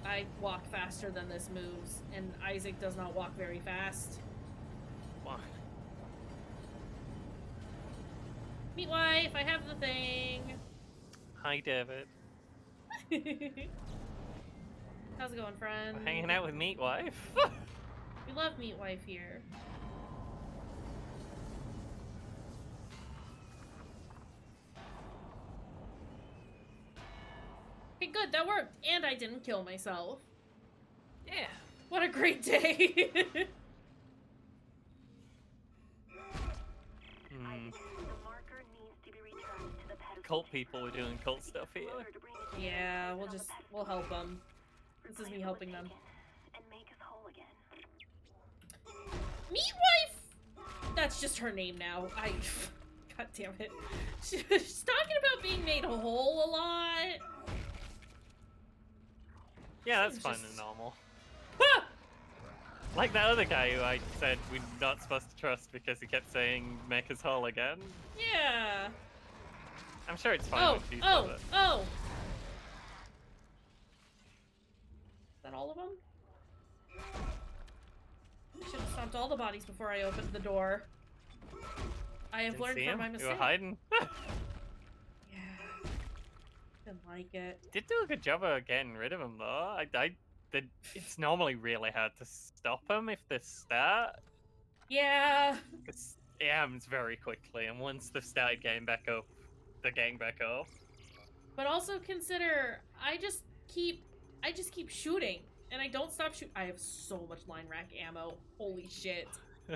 I walk faster than this moves, and Isaac does not walk very fast. Why? Meat wife, I have the thing. Hi, David. How's it going, friend? We're hanging out with Meat Wife. We love meat wife here. Okay, good, that worked. And I didn't kill myself. Yeah. What a great day. The marker needs to be returned to the pedestal. Cult people are doing cult stuff here. Yeah, we'll help them. This is me helping them. And make us whole again. Meat wife! That's just her name now. God damn it. She's talking about being made whole a lot. Yeah, that's Seems fun just- and normal. Like that other guy who I said we're not supposed to trust because he kept saying make us whole again. Yeah. I'm sure it's fine Oh, when she oh, does it. oh! Is that all of them? I should have stomped all the bodies before I opened the door. I have Didn't learned see from him. my You mistake. were hiding. Yeah. Didn't like it. Did do a good job of getting rid of him though. It's normally really hard to stop him if they start. Yeah. It happens very quickly, and once they've started getting back up, they're getting back up. But also consider, I just keep shooting, and I don't stop shooting. I have so much line rack ammo. Holy shit.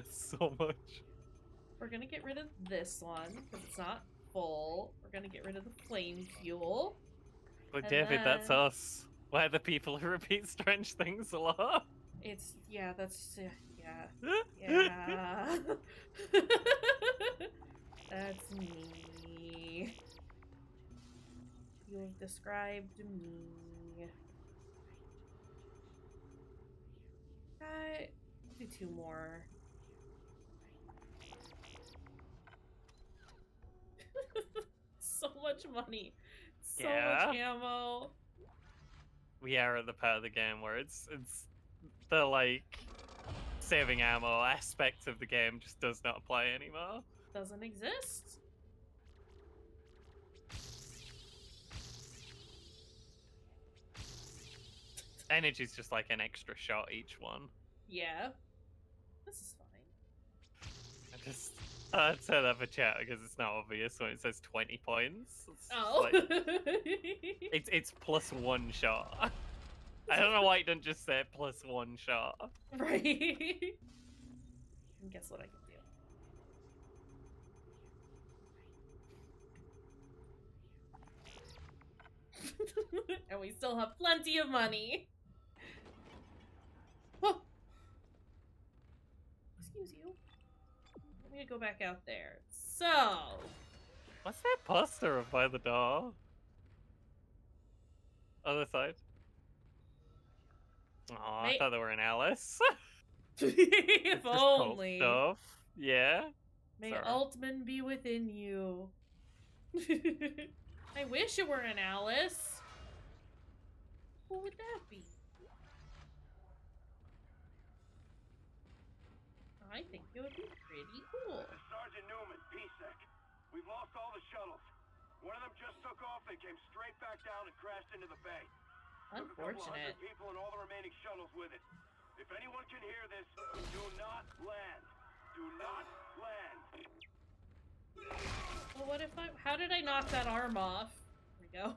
So much. We're gonna get rid of this one, because it's not full. We're gonna get rid of the flame fuel. But And David, that's then- us. We're the people who repeat strange things a lot. It's, yeah, that's, yeah. Yeah. That's me. You've described me. Do 2 more. So much money. So much ammo. We are at the part of the game where it's the like saving ammo aspect of the game just does not apply anymore. Doesn't exist. Energy's just like an extra shot each one. Yeah. This is fine. I'd say that for chat because it's not obvious when it says 20 points. It's Oh. like, it's plus 1 shot. I don't know why it doesn't just say plus 1 shot. Right. And guess what I can do. And we still have plenty of money. Whoa. you. Let me go back out there. So. What's that poster of by the door? Other side. Oh, I thought they were in Alice. If It's just cool only. stuff. Yeah. May Sorry. Altman be within you. I wish it were an Alice. Who would that be? I think it would be pretty cool. This is Sergeant Newman, PSEC. We've lost all the shuttles. One of them just took off and came straight back down and crashed into the bay. Took a couple of Unfortunate. 100 people and all the remaining shuttles with it. If anyone can hear this, do not land. Do not land. Well, what if how did I knock that arm off? There we go.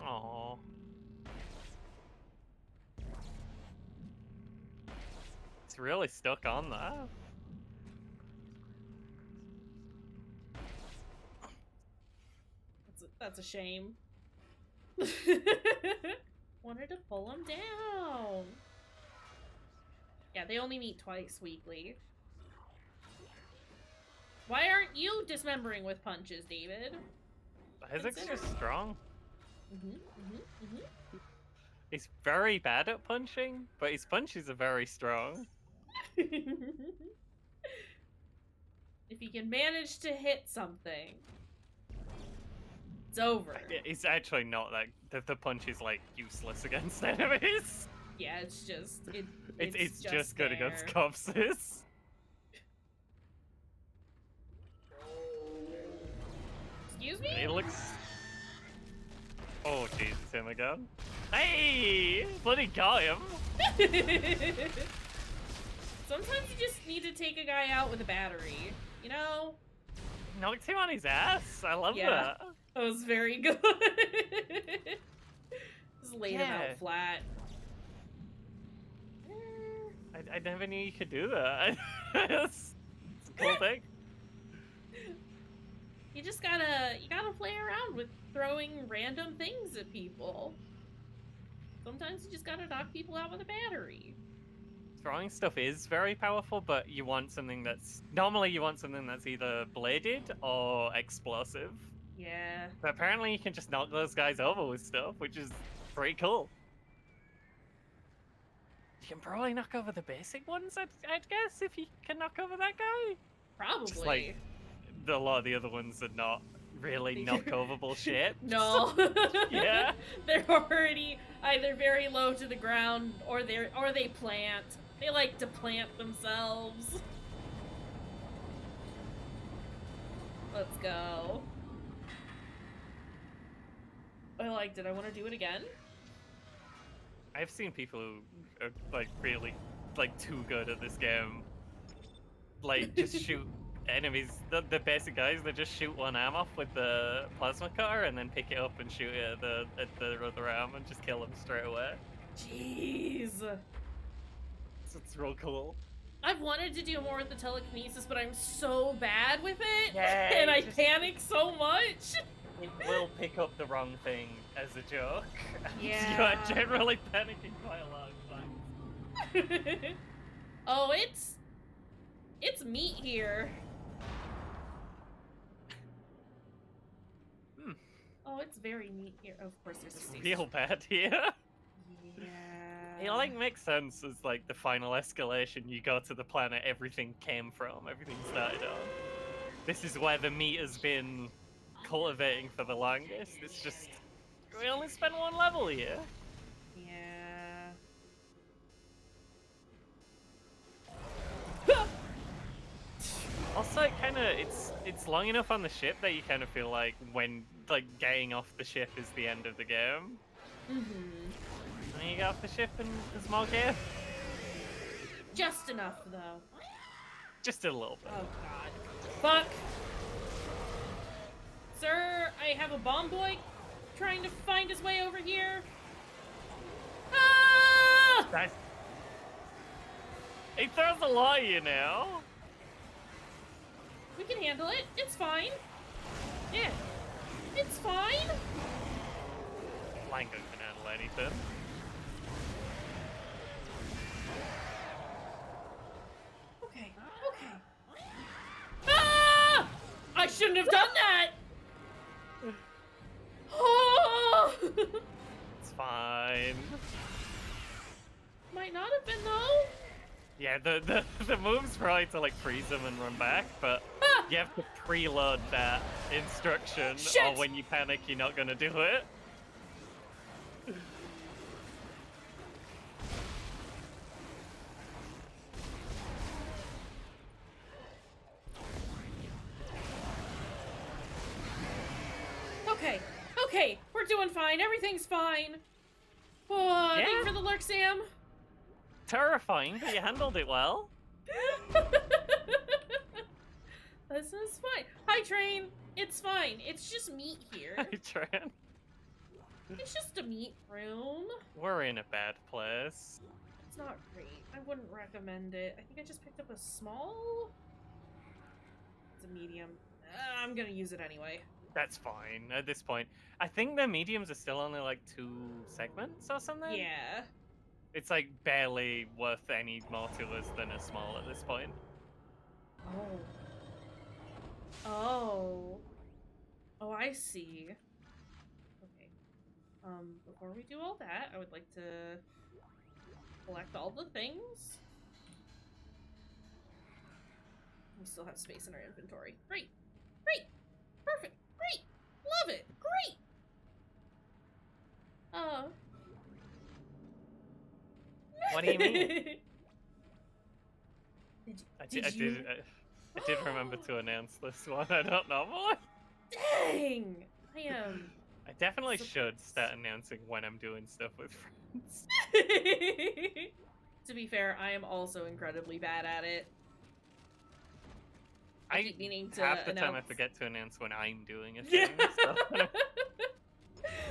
Aww. It's really stuck on that. That's a shame. Wanted to pull him down. Yeah, they only meet twice weekly. Why aren't you dismembering with punches, David? Isaac's just strong. Mm-hmm. He's very bad at punching, but his punches are very strong. If he can manage to hit something, it's over. It's actually not that the punch is like useless against enemies. Yeah, it's just It's just good there. against corpses. Excuse me? It looks. Oh Jesus, him again. Hey, bloody got him. Sometimes you just need to take a guy out with a battery, you know? Knocked him on his ass. I love Yeah. that. That was very good. Just laid him Yeah. out flat. I never knew you could do that. It's a cool thing. You just gotta play around with throwing random things at people. Sometimes you just gotta knock people out with a battery. Throwing stuff is very powerful, but you want something that's normally you want something that's either bladed or explosive. Yeah. But apparently you can just knock those guys over with stuff, which is pretty cool. You can probably knock over the basic ones, I'd guess, if you can knock over that guy. Probably. Just like a lot of the other ones are not really knock-overable shit. No. Yeah. They're already either very low to the ground or they plant. They like to plant themselves. Let's go. I liked it. I want to do it again. I've seen people who are like really like too good at this game. Like just shoot enemies, the basic guys, they just shoot one arm off with the plasma cutter and then pick it up and shoot it at the other arm and just kill them straight away. Jeez. It's real cool. I've wanted to do more with the telekinesis, but I'm so bad with it, Yeah, and I just- panic so much. It will pick up the wrong thing as a joke. Yeah. You are generally panicking quite a lot of times. Oh, it's meat here. Oh, it's very neat here. Of course, there's a It's station. real bad here. Yeah. It like makes sense as like the final escalation. You go to the planet everything came from, everything started on. This is where the meat has been cultivating for the longest. It's just we only spent one level here. Yeah. Also, it kind of it's long enough on the ship that you kind of feel like when like getting off the ship is the end of the game. Mhm. And then you get off the ship and there's more game. Just enough, though. Just a little bit. Oh God. Fuck. Sir, I have a bomb boy trying to find his way over here. Ah! Nice. He throws a lot at you now. We can handle it. It's fine. Yeah. It's fine. Flying gun can handle anything. Okay. Ah! I shouldn't have done that! Oh! It's fine. Might not have been, though. Yeah, the move's probably to like freeze them and run back, but you have to preload that instruction, Shit! or when you panic, you're not gonna do it. Okay, we're doing fine. Everything's fine. Oh, Yeah. thank you for the lurk, Sam. Terrifying, but you handled it well. This is fine. Hi, Train. It's fine. It's just meat here. Hi, Tran. It's just a meat room. We're in a bad place. It's not great. I wouldn't recommend it. I think I just picked up a small. It's a medium. I'm gonna use it anyway. That's fine at this point. I think the mediums are still only like 2 segments or something. Yeah. It's like barely worth any more to us than a small at this point. Oh, I see. Okay. Before we do all that, I would like to collect all the things. We still have space in our inventory. Great! Perfect! Great! Love it! Great! What do you mean? I Did did remember to announce this one. I don't know why. Dang! I am. I definitely should start announcing when I'm doing stuff with friends. To be fair, I am also incredibly bad at it. I keep meaning to half the time I announce- forget to announce when I'm doing a thing. So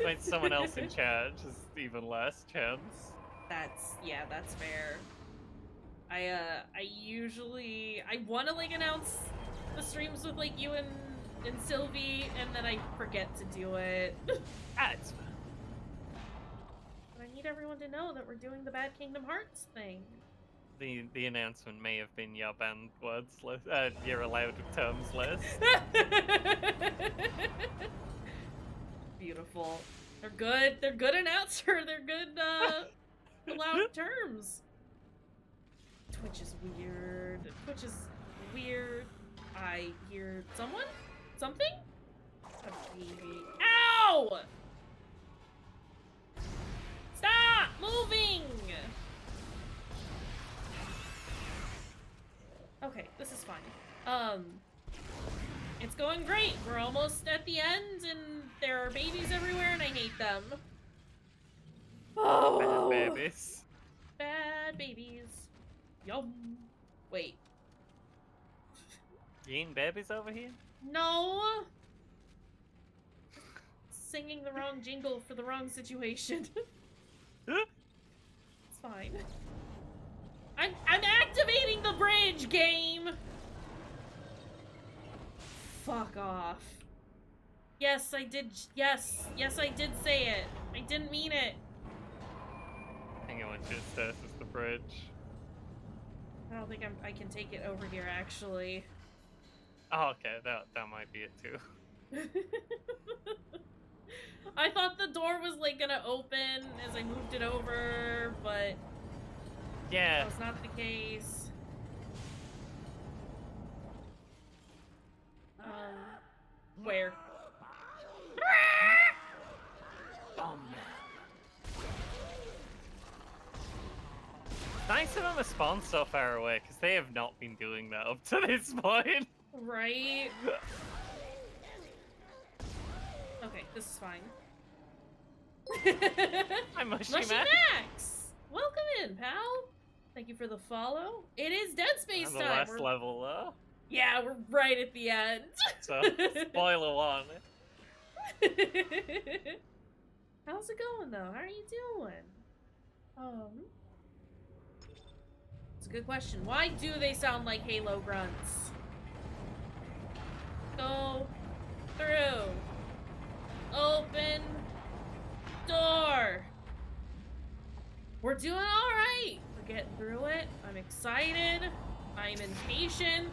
when someone else in charge is even less chance. That's fair. I usually want to like announce the streams with like you and Sylvie, and then I forget to do it. It's fine. But I need everyone to know that we're doing the Bad Kingdom Hearts thing. The announcement may have been your banned words list, your allowed terms list. Beautiful. They're good. They're good announcer. They're good allowed terms. Twitch is weird. I hear someone? Something? A baby. Ow! Stop moving! Okay, this is fine. It's going great. We're almost at the end, and there are babies everywhere, and I hate them. Oh! Bad babies. Bad babies. Yum. Wait. You eating babies over here? No! Singing the wrong jingle for the wrong situation. It's fine. I'm activating the bridge, game! Fuck off. Yes, I did. Yes, I did say it. I didn't mean it. Hang on, just this is the bridge. I don't think I can take it over here, actually. Oh, okay, that might be it too. I thought the door was like gonna open as I moved it over, but Yeah. that was not the case. Where? Nice of them to spawn so far away, because they have not been doing that up to this point. Right? Okay, this is fine. Hi, Mushy Mushy Max. Max! Welcome in, pal! Thank you for the follow. It is Dead Space On the time! last level, though. Yeah, we're right at the end. So, spoiler one. How's it going, though? How are you doing? It's a good question. Why do they sound like Halo grunts? Go through. Open door. we're doing all right. We're getting through it. I'm excited. I'm impatient.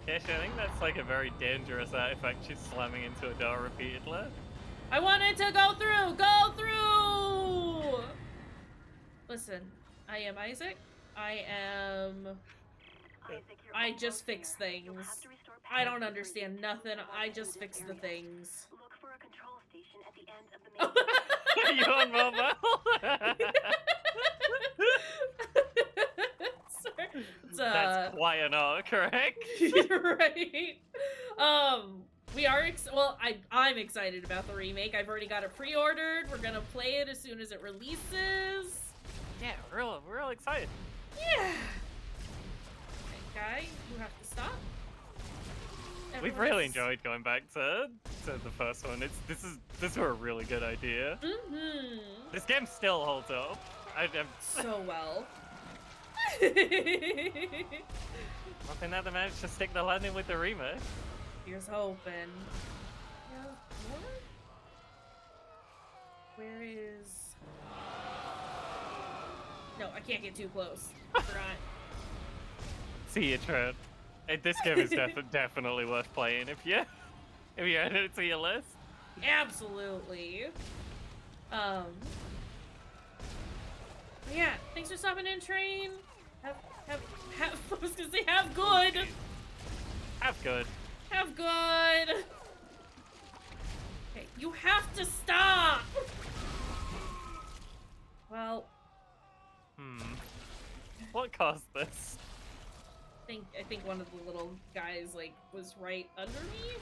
Kayshurrr, I think that's like a very dangerous artifact she's slamming into a door repeatedly. I want it to go through! Go through! Listen, I am Isaac. I just fix things. I don't understand nothing. I just fix the things. Look for a control station at the end of the Are you on mobile? Sorry. That's quite an arc, correct? Right. We are I'm excited about the remake. I've already got it pre-ordered. We're gonna play it as soon as it releases. Yeah, real excited. Yeah. Okay, guy, you have to stop. We've really enjoyed going back to the first one. This were a really good idea. Mm-hmm. This game still holds up. I'm so well. Nothing that they managed to stick the landing with the remake. Here's hoping. Yeah, what? Where is? No, I can't get too close. I forgot. See you, Trent. This game is definitely worth playing if you add it to your list. Absolutely. Yeah, thanks for stopping in, Train. Have I was gonna say have good. Have good. Have good. Okay, you have to stop. Well. What caused this? I think one of the little guys was right under me.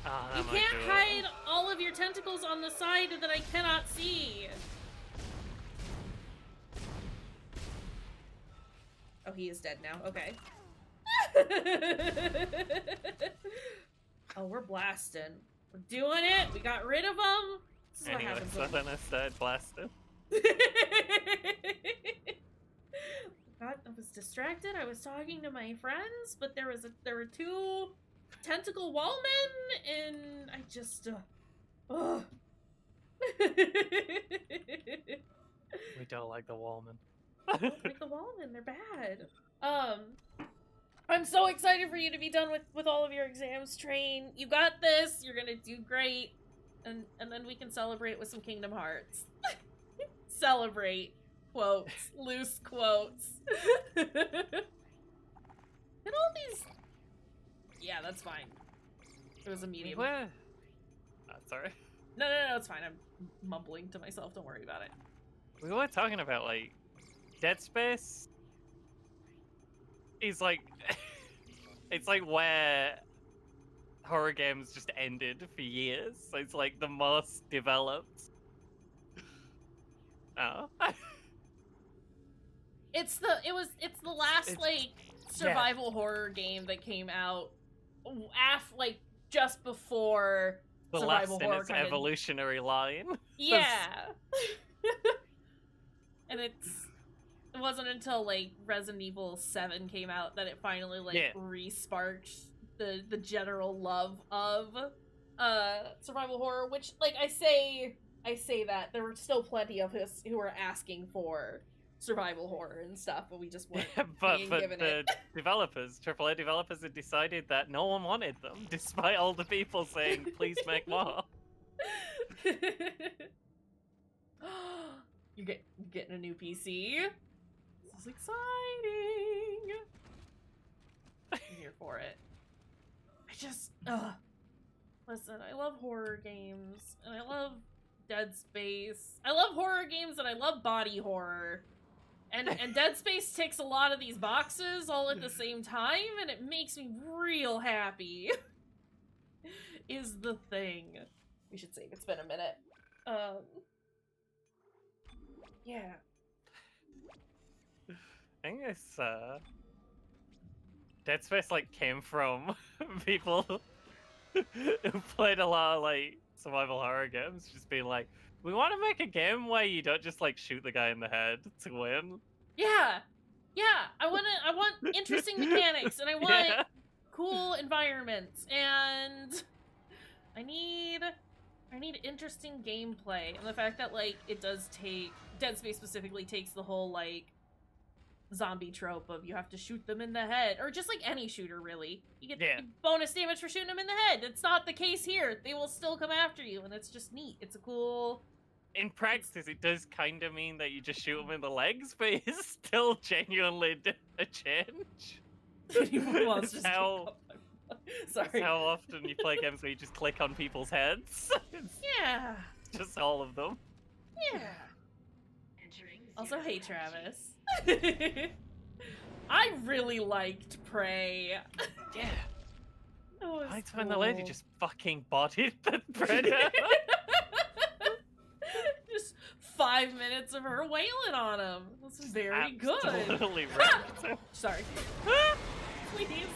Oh, you can't hide all of your tentacles on the side that I cannot see. Oh, he is dead now. Okay. Oh, we're blasting. We're doing it. We got rid of them. This is Anyway, what happens. so then I started blasting. God, I was distracted. I was talking to my friends, but there were two tentacle wallmen, and I just ugh. We don't like the wallmen. I don't like the wallmen. They're bad. I'm so excited for you to be done with all of your exams, Train. You got this. You're gonna do great, and then we can celebrate with some Kingdom Hearts. Celebrate. Quotes. Loose quotes. And all these... Yeah, that's fine. It was a medium. Sorry. No, it's fine. I'm mumbling to myself. Don't worry about it. We were talking about, Dead Space is, it's, where horror games just ended for years. So it's, the most developed. Oh. It's the last survival horror game that came out just before the survival last horror in its evolutionary line. Yeah. And it wasn't until Resident Evil 7 came out that it finally re-sparked the general love of survival horror, which I say that there were still plenty of us who were asking for survival horror and stuff, but we just weren't being given it. Developers, AAA developers, had decided that no one wanted them, despite all the people saying, "Please make more." You're getting a new PC. This is exciting. I'm here for it. Listen, I love horror games, and I love Dead Space. I love horror games, and I love body horror. And Dead Space ticks a lot of these boxes all at the same time, and it makes me real happy. Is the thing. We should save. It's been a minute. Yeah. I think it's, Dead Space, came from people who played a lot of, survival horror games, just being we want to make a game where you don't just, shoot the guy in the head to win. Yeah! Yeah! I want interesting mechanics, and I want cool environments, and I need I need interesting gameplay, and the fact that, like, it does take... Dead Space specifically takes the whole, like, zombie trope of you have to shoot them in the head, or just, like, any shooter, really. You get bonus damage for shooting them in the head. It's not the case here. They will still come after you, and it's just neat. It's a cool... In practice, it does kind of mean that you just shoot them in the legs, but it's still genuinely a change. It's how... Sorry. That's how often you play games where you just click on people's heads. Yeah. Just all of them. Yeah. Also, hey, Travis. I really liked Prey. Yeah. I liked when the lady just fucking bodied the predator. Just 5 minutes of her wailing on him. That's very good. Totally wrecked him. Sorry. Please.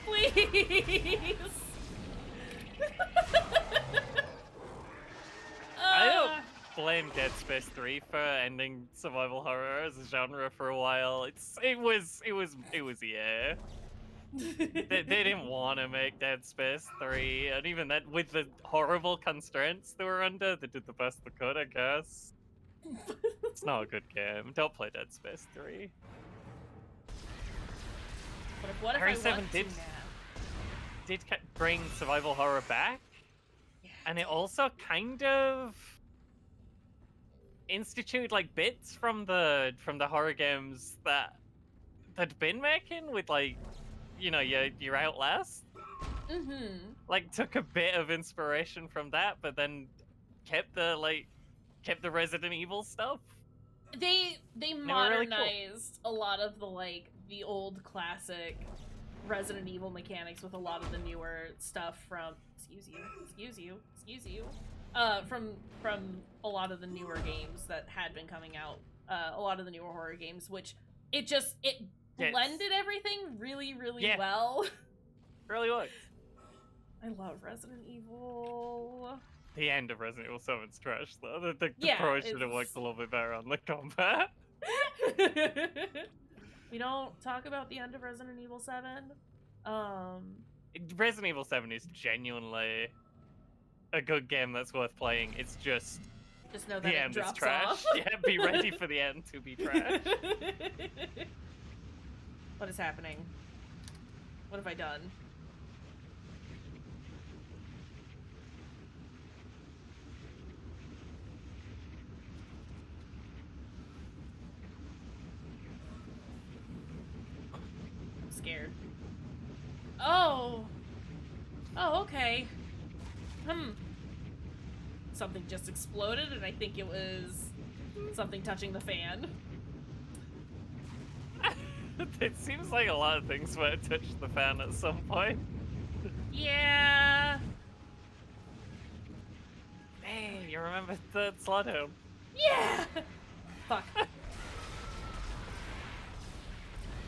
Please. I don't blame Dead Space 3 for ending survival horror as a genre for a while. It was yeah. they didn't want to make Dead Space 3, and even that, with the horrible constraints they were under, they did the best they could, I guess. It's not a good game. Don't play Dead Space 3. What if Harry I 7 want did to now? Bring survival horror back, and it also kind of instituted like bits from the horror games that they'd been making with, like, you know, your Outlast. Like, took a bit of inspiration from that, but then kept the Resident Evil stuff. They modernized a lot of the old classic Resident Evil mechanics with a lot of the newer stuff from from a lot of the newer games that had been coming out, a lot of the newer horror games, which it blended everything really well. Really was. I love Resident Evil. The end of Resident Evil 7's trash, though. The Pro should have worked a little bit better on the combat. We don't talk about the end of Resident Evil 7. Resident Evil 7 is genuinely a good game that's worth playing. It's just know that the it end is drops trash. off. Yeah, be ready for the end to be trash. What is happening? What have I done? I'm scared. Oh, okay. Something just exploded, and I think it was something touching the fan. It seems like a lot of things might have touched the fan at some point. Yeah. Hey, you remember the slot home? Yeah. Fuck.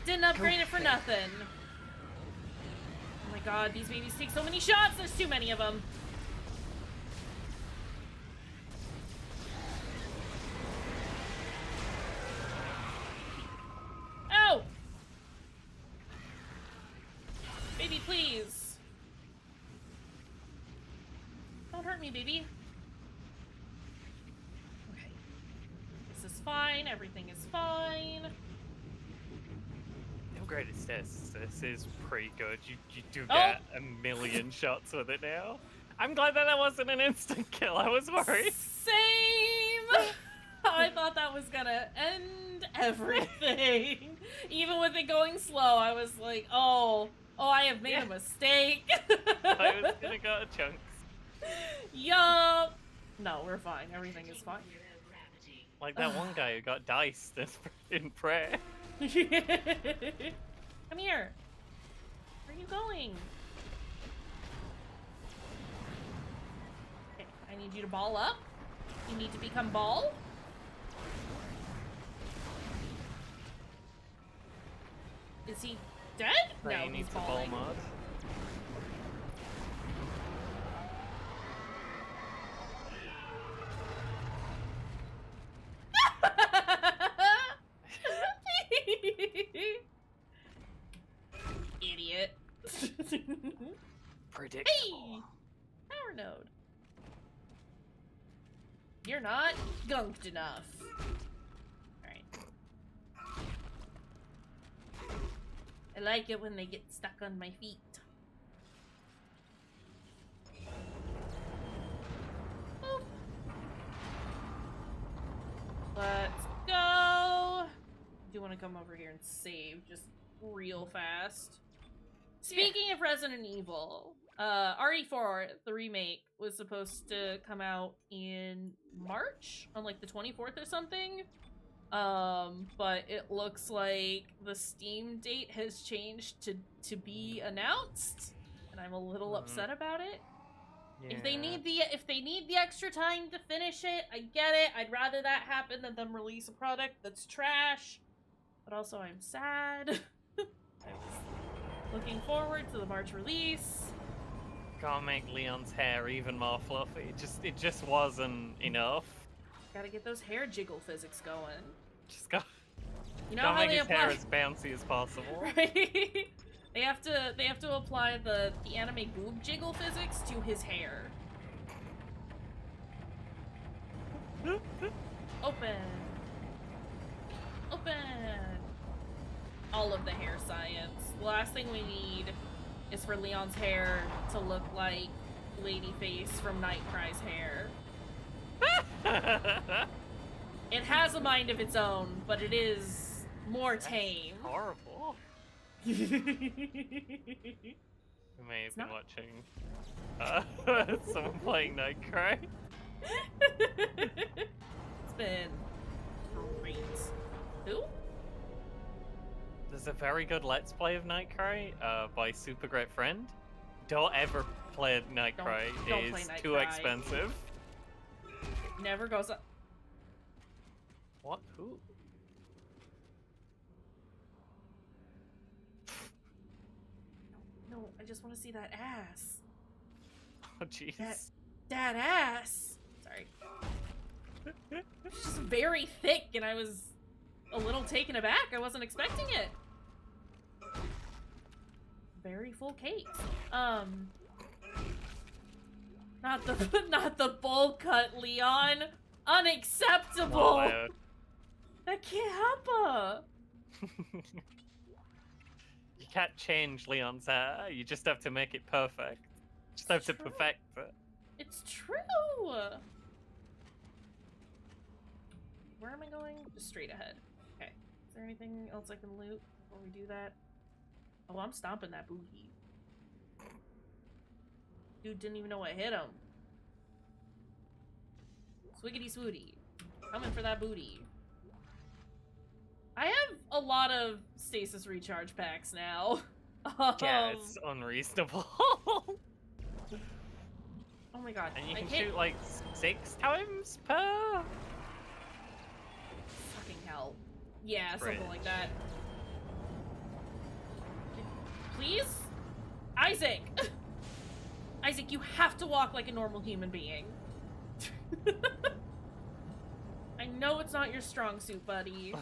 Didn't upgrade it for nothing. Oh my god, these babies take so many shots. There's too many of them. Oh! Baby, please. Don't hurt me, baby. Okay. This is fine. Everything is fine. Upgraded status. This is pretty good. You do get a million shots with it now. I'm glad that wasn't an instant kill. I was worried. Same! I thought that was gonna end everything. Even with it going slow, I was like, oh, I have made a mistake. I was gonna go to chunks. Yup. No, we're fine. Everything is fine. Like that one guy who got diced in prayer. Come here. Where are you going? Okay, I need you to ball up. You need to become ball. Is he dead? No, No, he he's needs a ball balling. mod. Idiot. Predictable. Hey! Power node. You're not gunked enough. Alright. I like it when they get stuck on my feet. Boop. Let's go! I do want to come over here and save just real fast. Speaking of Resident Evil, RE4, the remake, was supposed to come out in March, on like the 24th or something. But it looks like the Steam date has changed to be announced, and I'm a little upset about it. Yeah. If they need the extra time to finish it, I get it. I'd rather that happen than them release a product that's trash. But also, I'm sad. I was looking forward to the March release. Gotta make Leon's hair even more fluffy. It just wasn't enough. Gotta get those hair jiggle physics going. Just got. You know Gotta how make they his hair apply, as bouncy as possible. right? They have to apply the anime boob jiggle physics to his hair. Open. Open. All of the hair science. The last thing we need is for Leon's hair to look like Ladyface from Night Cry's hair. It has a mind of its own, but it is more tame. Horrible. We may have been watching someone playing Night Cry. It's been great. Who? There's a very good Let's Play of Night Cry by Super Great Friend. Don't ever play Night Cry. Don't It play is Night too Cry. expensive. Never goes up. What? Who? No, I just want to see that ass. Oh, jeez. That ass. Sorry. It's just very thick, and I was a little taken aback. I wasn't expecting it. Very full cake. Not the bowl cut, Leon. Unacceptable. Not allowed. That can't happen. You can't change Leon's hair. You just have to make it perfect. Just have to perfect it. It's true. Where am I going? Just straight ahead. Okay. Is there anything else I can loot before we do that? Oh, I'm stomping that booty. Dude didn't even know what hit him. Swiggity swooty. Coming for that booty. I have a lot of stasis recharge packs now. Yeah, it's unreasonable. Oh my god. And you I can hit... shoot like 6 times per. Fucking hell. Yeah, something Bridge. like that. Please? Isaac! Isaac, you have to walk like a normal human being. I know it's not your strong suit, buddy.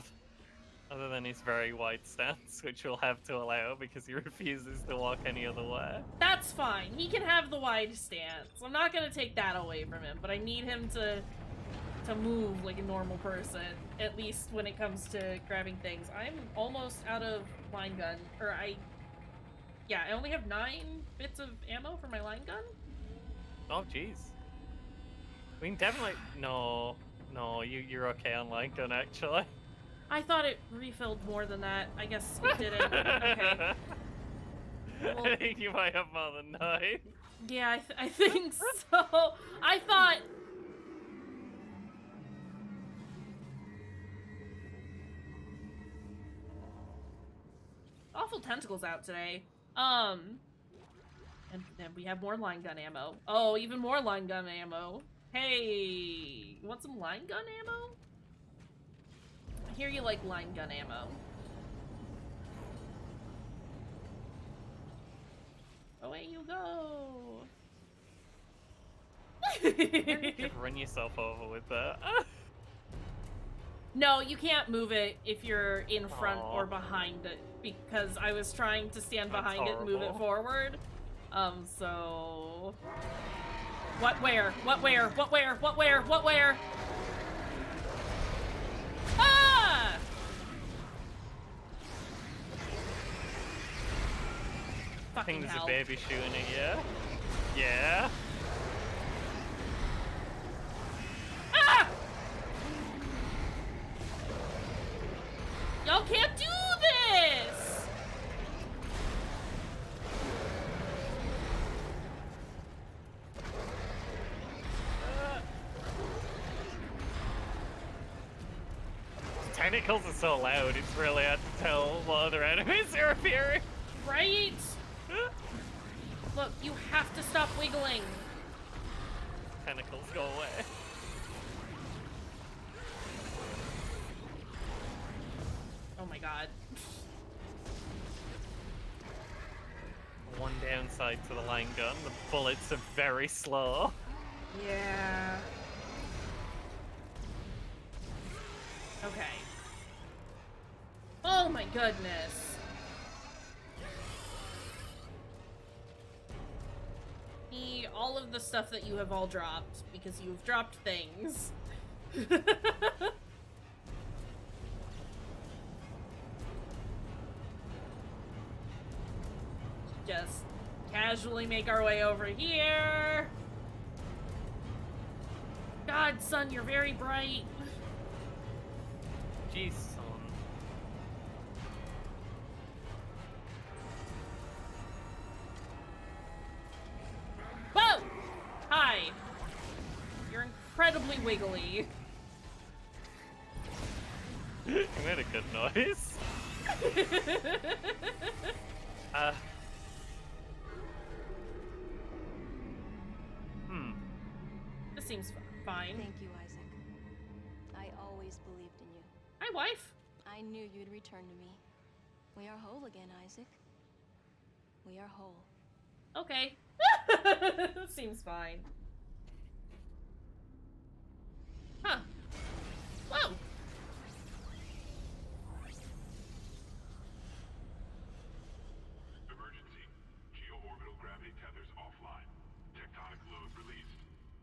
Other than his very wide stance, which we'll have to allow because he refuses to walk any other way. That's fine. He can have the wide stance. I'm not gonna take that away from him, but I need him to move like a normal person, at least when it comes to grabbing things. I'm almost out of line gun, or I only have 9 bits of ammo for my line gun. Oh, jeez. We can definitely... No, you're okay on line gun, actually. I thought it refilled more than that. I guess it didn't. Okay. Well, I think you might have more than 9. yeah, I think so. I thought... Awful Tentacles out today. And then we have more line gun ammo. Oh, even more line gun ammo. Hey, you want some line gun ammo? I hear you like line gun ammo. Away you go. You could run yourself over with that. No, you can't move it if you're in front Aw. or behind it, because I was trying to stand That's behind it and move it horrible. forward. So... What, where? What, where? What, where? What, where? What, where? Ah! I Fucking think there's hell. a baby shooting at you. Yeah. Ah! Y'all can't do this! Tentacles are so loud, it's really hard to tell what other enemies are appearing. Right? Look, you have to stop wiggling. Tentacles go away. Oh my god. One downside to the line gun, the bullets are very slow. Yeah. Okay. Oh my goodness. All of the stuff that you have all dropped, because you've dropped things. Just casually make our way over here. God, son, you're very bright. Jeez, son. Whoa! Hi. You're incredibly wiggly. You made a good noise. This seems fine. Thank you, Isaac. I always believed in you. Hi, wife. I knew you'd return to me. We are whole again, Isaac. We are whole. Okay. Seems fine. Huh. Whoa! Emergency. Geo-orbital gravity tethers offline. Tectonic load released.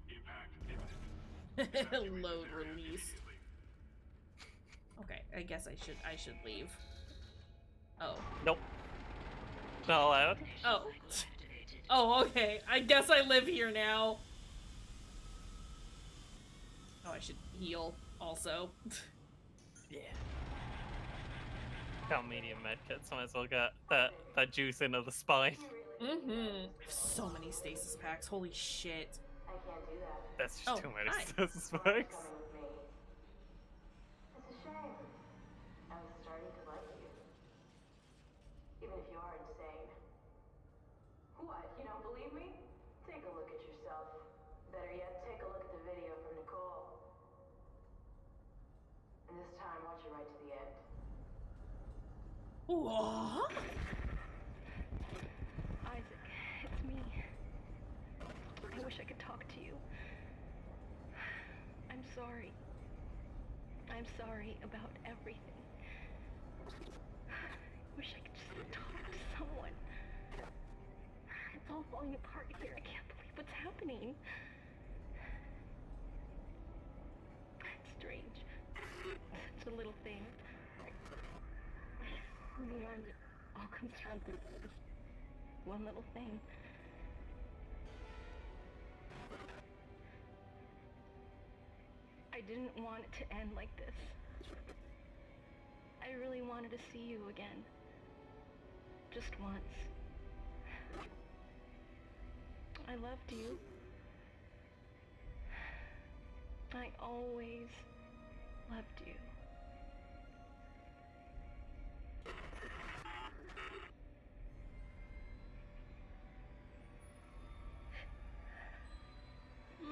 Impact imminent. Load release. Okay, I guess I should leave. Oh. Nope. Not allowed. Oh. Oh, okay. I guess I live here now. Oh, I should heal also. Yeah. Got medium medkits, might as well get that juice into the spine. Mm-hmm. I have so many stasis packs. Holy shit. I can't do that. That's just Oh, too many hi. stasis spikes. Coming with me. It's a shame. I was starting to like you. Even if you are insane. What, you don't believe me? Take a look at yourself. Better yet, take a look at the video from Nicole. And this time, watch it right to the end. What? Isaac, it's me. I wish I could talk to you. I'm sorry. I'm sorry about everything. I wish I could just talk to someone. It's all falling apart here. I can't believe what's happening. It's strange. Such a little thing. In the end, it all comes down to this one little thing. I didn't want it to end like this. I really wanted to see you again. Just once. I loved you. I always loved you.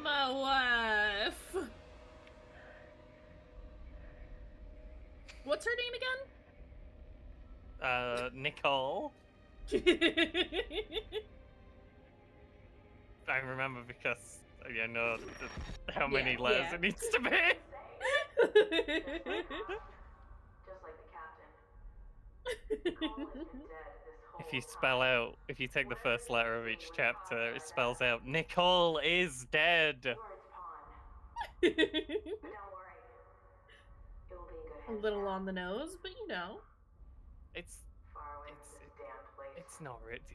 My wife. What's her name again? Nicole. I remember because I know how many layers yeah. it needs to be. Just like the captain. Nicole has been dead this if you spell out, if you take the first letter of each chapter, it spells out Nicole is dead. You are its pawn. But don't worry. It will be in good A hands little now. on the nose, but you know. It's Far away from this damn place.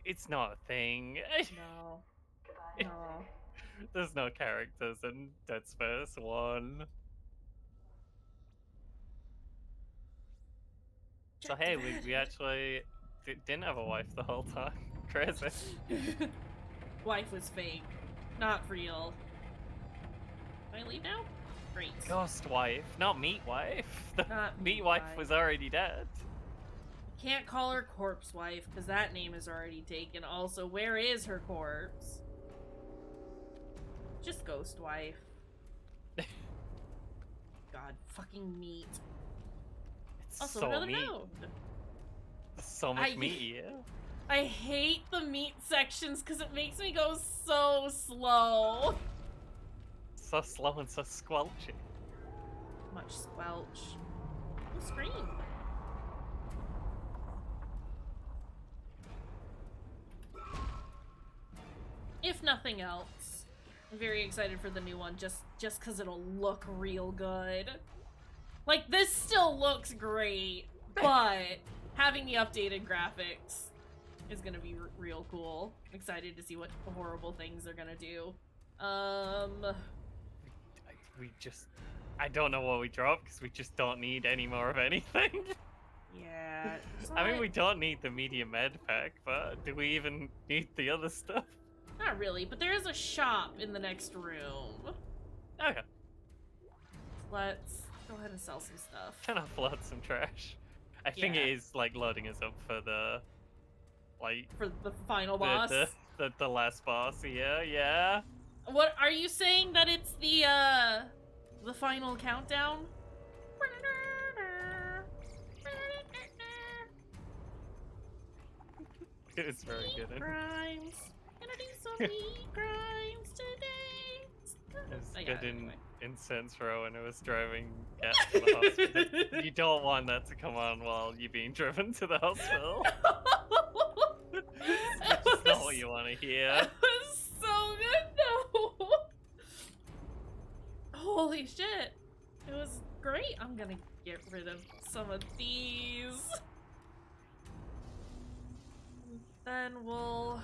it's not a thing. No. Goodbye, No. There's no characters in Dead Space 1. So hey, we actually didn't have a wife the whole time. Crazy. Wife was fake. Not real. Can I leave now? Great. Ghost wife, not meat wife. The Not meat wife was already dead. Can't call her corpse wife, because that name is already taken. Also, where is her corpse? Just ghost wife. God, fucking meat. It's Also, so another meat. node. So much meat, yeah. I hate the meat sections because it makes me go so slow. So slow and so squelchy. Much squelch. Oh, scream. If nothing else, I'm very excited for the new one just because it'll look real good. Like, this still looks great, but having the updated graphics is gonna be real cool. Excited to see what horrible things they're gonna do. I don't know what we dropped because we just don't need any more of anything. Yeah. I mean, we don't need the media med pack, but do we even need the other stuff? Not really, but there is a shop in the next room. Okay. Let's go ahead and sell some stuff. Can upload some trash. I think it is like loading us up for the for the final boss. The last boss. Yeah. What are you saying that it's the final countdown? It is very good. Crimes. Gonna do so many crimes today. It's good in Saints Row when it was driving gas to the hospital. You don't want that to come on while you're being driven to the hospital. That's not what you want to hear. It was so good though. Holy shit. It was great. I'm gonna get rid of some of these. Then we'll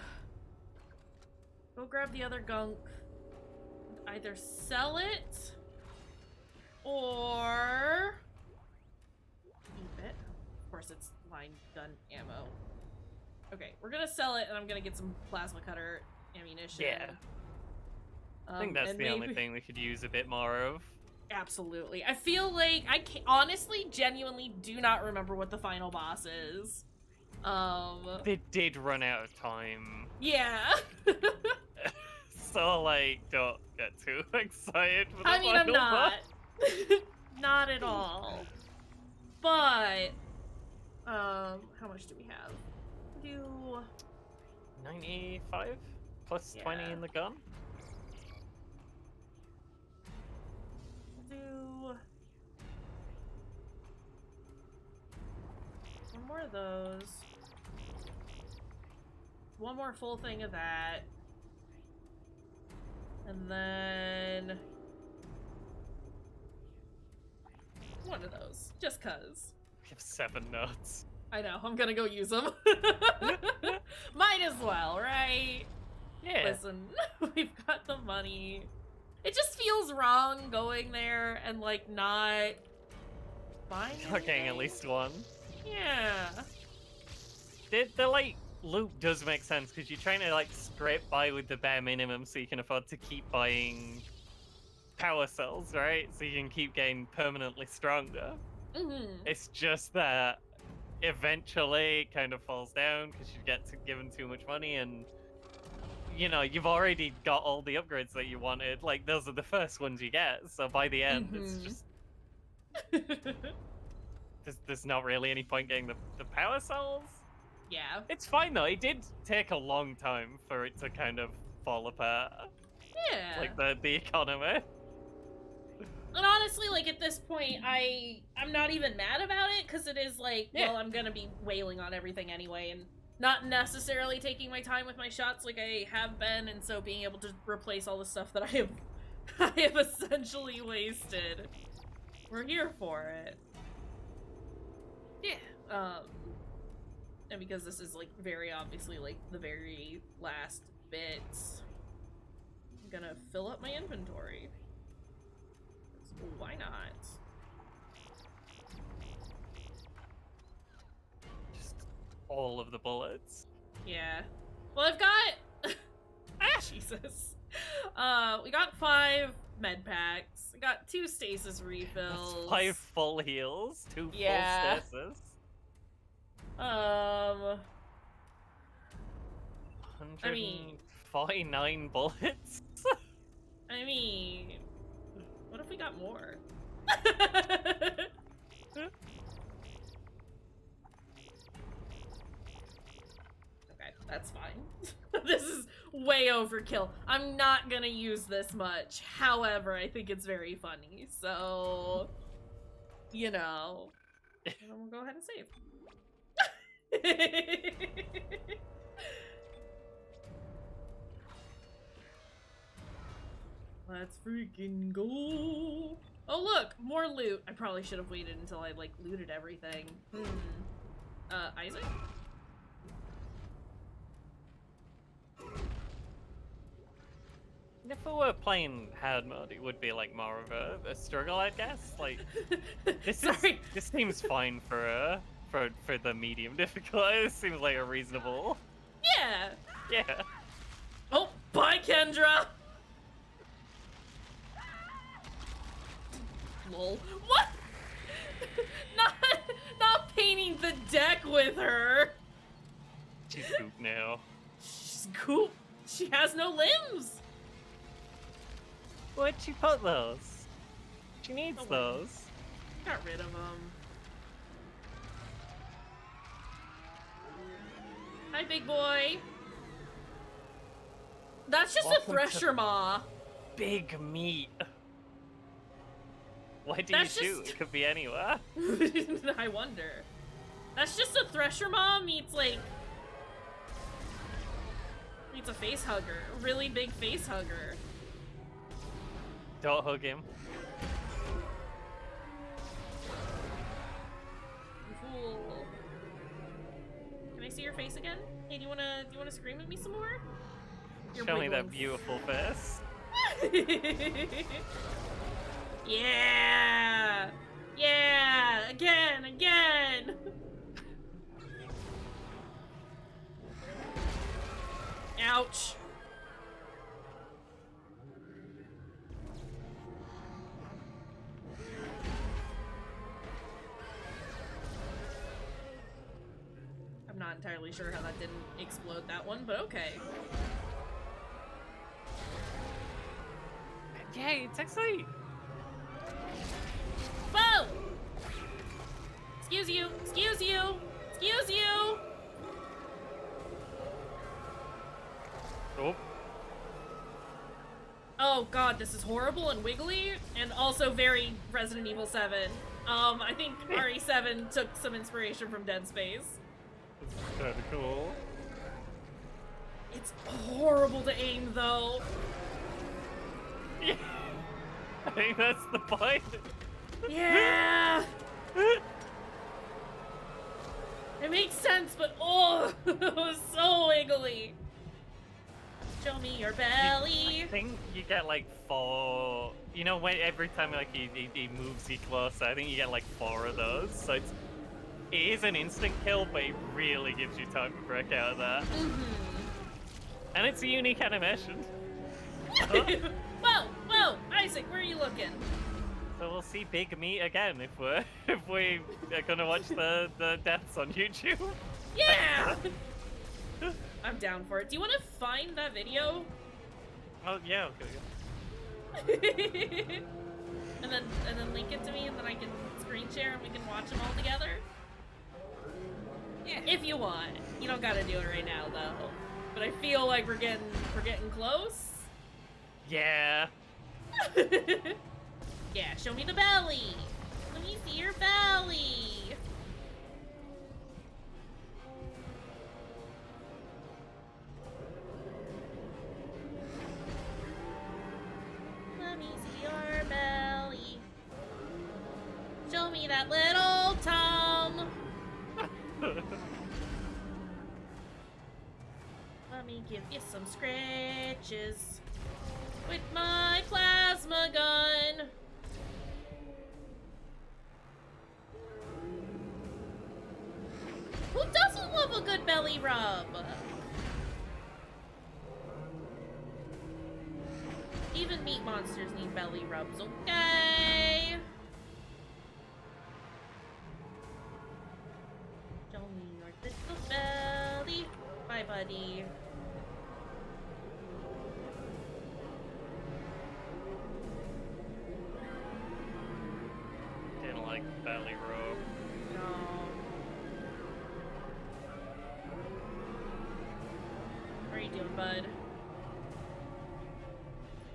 go grab the other gunk. Either sell it or keep it. Of course, it's line gun ammo. Okay, we're gonna sell it, and I'm gonna get some plasma cutter ammunition. Yeah. I think that's the only thing we could use a bit more of. Absolutely. I feel like I honestly, genuinely do not remember what the final boss is. They did run out of time. Yeah. So, like, don't get too excited for the I mean, I'm final not. boss. Not at all. But, how much do we have? Do 95 plus 20 in the gun. Do one more of those. One more full thing of that. And then one of those. Just cuz. We have 7 notes. I know, I'm gonna go use them. Might as well, right? Yeah. Listen, we've got the money. It just feels wrong going there and, like, not buying Not getting at anything. least one. Yeah. The like, loop does make sense, because you're trying to, like, scrape by with the bare minimum so you can afford to keep buying power cells, right? So you can keep getting permanently stronger. Mm-hmm. It's just that eventually it kind of falls down because you get given too much money, and you know, you've already got all the upgrades that you wanted. Like, those are the first ones you get, so by the end it's just there's not really any point getting the power cells. Yeah. It's fine though. It did take a long time for it to kind of fall apart. Yeah. Like the economy. And honestly, like, at this point, I'm not even mad about it, because it is like, well, I'm gonna be wailing on everything anyway, and not necessarily taking my time with my shots like I have been, and so being able to replace all the stuff that I have essentially wasted. We're here for it. Yeah. And because this is like very obviously like the very last bits, I'm gonna fill up my inventory. Why not? Just all of the bullets. Yeah. Well, I've got Jesus. We got 5 med packs. I got 2 stasis refills. That's 5 full heals, 2 Yeah. full stasis. 149 bullets. I mean, what if we got more? Okay, that's fine. This is way overkill. I'm not gonna use this much. However, I think it's very funny. So, you know, we'll go ahead and save. Let's freaking go. Oh look, more loot. I probably should have waited until I like looted everything. Isaac? If we were playing hard mode, it would be like more of a struggle, I guess. Like this seems fine for the medium difficulty. This seems like a reasonable. Yeah. Yeah. Oh, bye, Kendra. Lol. What? not painting the deck with her. She's goop now. She's goop. She has no limbs. Where'd she put those? She needs those. Got rid of them. Hi, big boy. That's just a thresher maw. Big meat. Why do you shoot? It could be anywhere. I wonder. That's just a thresher maw meets like meets a face hugger. A really big face hugger. Don't hug him. Cool. Can I see your face again? Hey, do you wanna scream at me some more? Show me that beautiful face. Yeah! Yeah! Again! Ouch. I'm not entirely sure how that didn't explode that one, but okay. Yeah, it's actually... Whoa! Excuse you! Excuse you! Excuse you! Oh. Oh god, this is horrible and wiggly, and also very Resident Evil 7. I think RE7 took some inspiration from Dead Space. That's kinda cool. It's horrible to aim, though. Yeah. I think that's the point. Yeah! It makes sense, but oh, it was so wiggly. Show me your belly. I think you get like 4. You know, when every time like he moves you closer, I think you get like 4 of those. So it is an instant kill, but it really gives you time to break out of that. And it's a unique animation. Whoa, Isaac, where are you looking? So we'll see Big Meat again if we are gonna watch the deaths on YouTube. Yeah. I'm down for it. Do you want to find that video? Oh yeah, okay. and then link it to me, and then I can screen share and we can watch them all together. Yeah. If you want. You don't gotta do it right now though. But I feel like we're getting close. Yeah. Yeah, show me the belly. Let me see your belly. that little Tom. Let me give you some scratches with my plasma gun. Who doesn't love a good belly rub? Even meat monsters need belly rubs, okay? Show me your little belly. Bye, buddy. Didn't like belly rub. No. What are you doing, bud?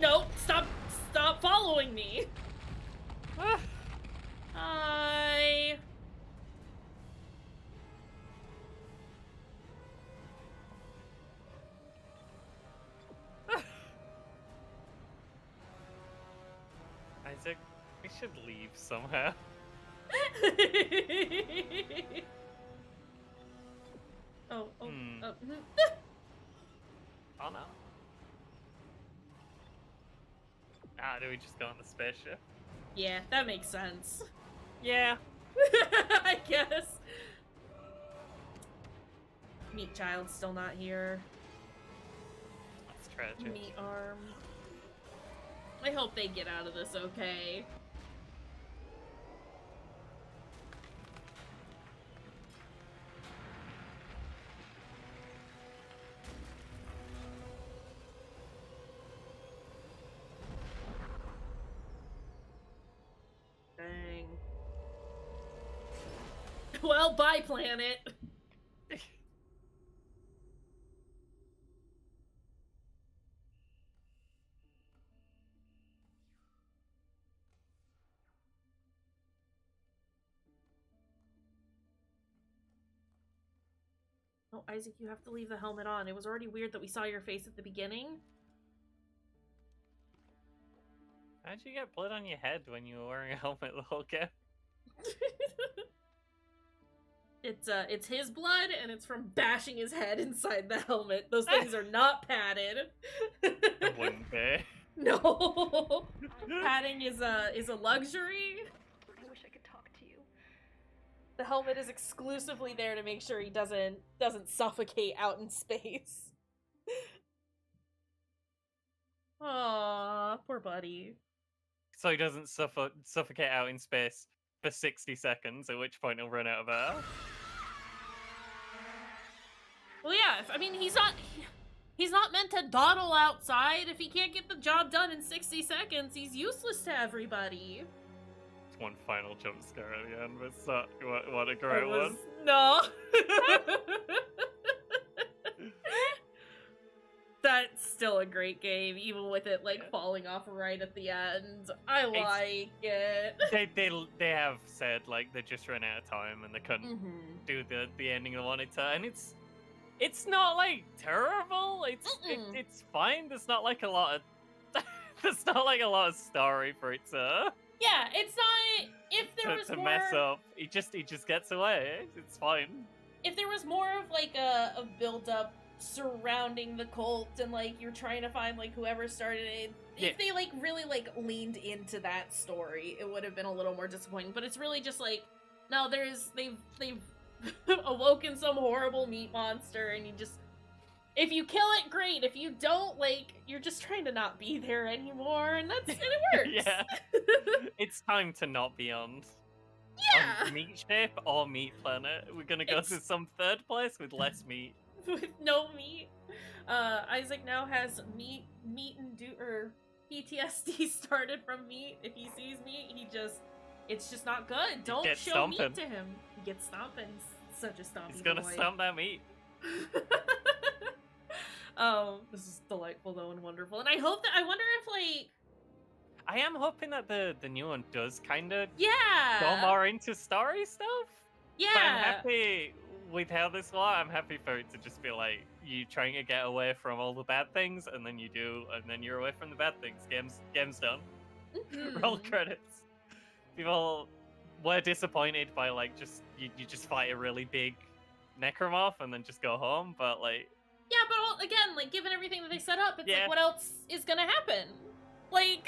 No, stop following me. Hi. Isaac, we should leave somehow. Oh. Oh no. Ah, do we just go on the spaceship? Yeah, that makes sense. Yeah. I guess. Meat Child's still not here. That's tragic. Meat Arm. I hope they get out of this okay. Dang. Well, bye, planet. Oh, Isaac, you have to leave the helmet on. It was already weird that we saw your face at the beginning. How'd you get blood on your head when you were wearing a helmet the whole game? It's his blood, and it's from bashing his head inside the helmet. Those things are not padded. It wouldn't be. No. Padding is a luxury. I wish I could talk to you. The helmet is exclusively there to make sure he doesn't suffocate out in space. Aw, poor buddy. So he doesn't suffocate out in space for 60 seconds, at which point he'll run out of air. Well, yeah, I mean, he's not meant to dawdle outside. If he can't get the job done in 60 seconds, he's useless to everybody. It's one final jump scare at the end, but it's not what a great one. No. That's still a great game, even with it like falling off right at the end. I like it. They have said like they just ran out of time and they couldn't do the ending they wanted to, and it's not like terrible. It's fine. There's not like a lot of story for it to. Yeah, it's not. If there was to more mess up, he just gets away. It's fine. If there was more of like a build up surrounding the cult and like you're trying to find like whoever started it, if they like really like leaned into that story, it would have been a little more disappointing. But it's really just like, no, they've awoken some horrible meat monster, and you just, if you kill it, great. If you don't, like, you're just trying to not be there anymore, and it works. Yeah. It's time to not be on Meat Ship or Meat Planet. We're gonna go to some third place with less meat. With no meat. Isaac now has meat or PTSD started from meat. If he sees meat, it's just not good. Don't show stomping. meat to him. He gets stomping. Such a stomping. He's gonna boy. stomp that meat. This is delightful though and wonderful. And I wonder if like, I am hoping that the new one does kind of yeah, go more into story stuff. Yeah. But I'm happy with how this was. I'm happy for it to just be like you trying to get away from all the bad things, and then you do, and then you're away from the bad things. Game's done. Roll credits. People were disappointed by like just you just fight a really big necromorph and then just go home, but like Yeah, but again, like given everything that they set up, it's Yeah. like what else is gonna happen? Like,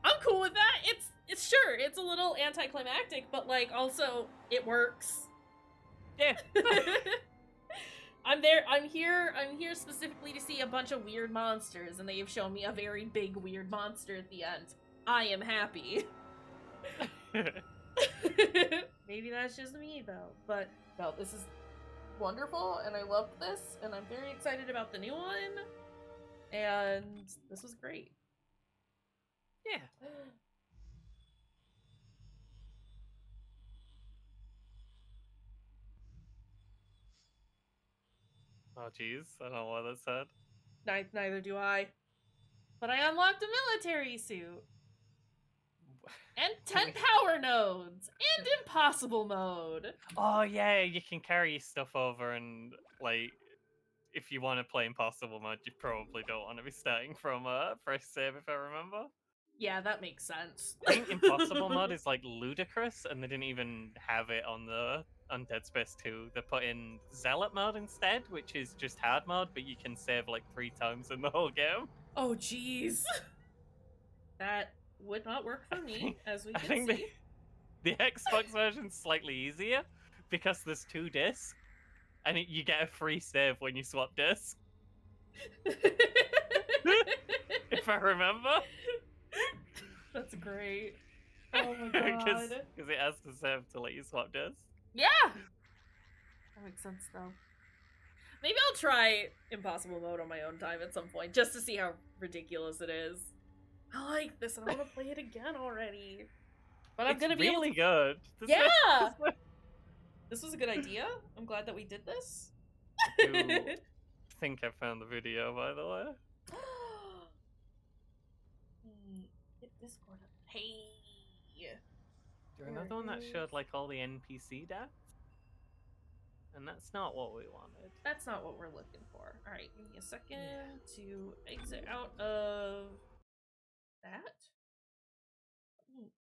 I'm cool with that. It's sure it's a little anticlimactic, but like also it works. yeah. I'm here specifically to see a bunch of weird monsters, and they've shown me a very big weird monster at the end. I am happy. Maybe that's just me though, but no, this is wonderful, and I loved this, and I'm very excited about the new one, and this was great. Yeah. Oh jeez, I don't know what that said. Neither do I. But I unlocked a military suit. And 10 power nodes! And impossible mode! Oh yeah, you can carry your stuff over, and like if you want to play impossible mode, you probably don't want to be starting from a fresh save, if I remember. Yeah, that makes sense. I think impossible mode is like ludicrous, and they didn't even have it on Dead Space 2. They put in zealot mode instead, which is just hard mode, but you can save like 3 times in the whole game. Oh jeez. That would not work for me, as we can see. The Xbox version's slightly easier because there's 2 discs, and you get a free save when you swap discs. If I remember. That's great. Oh my god. Because it has to save to let you swap discs. Yeah! That makes sense though. Maybe I'll try impossible mode on my own time at some point, just to see how ridiculous it is. I like this, and I want to play it again already. But I'm gonna be really able good. Yeah! This was a good idea. I'm glad that we did this. I think I found the video, by the way. Get Discord up. Hey! There's another one that showed like all the NPC deaths. And that's not what we wanted. That's not what we're looking for. Alright, give me a second to exit out of that.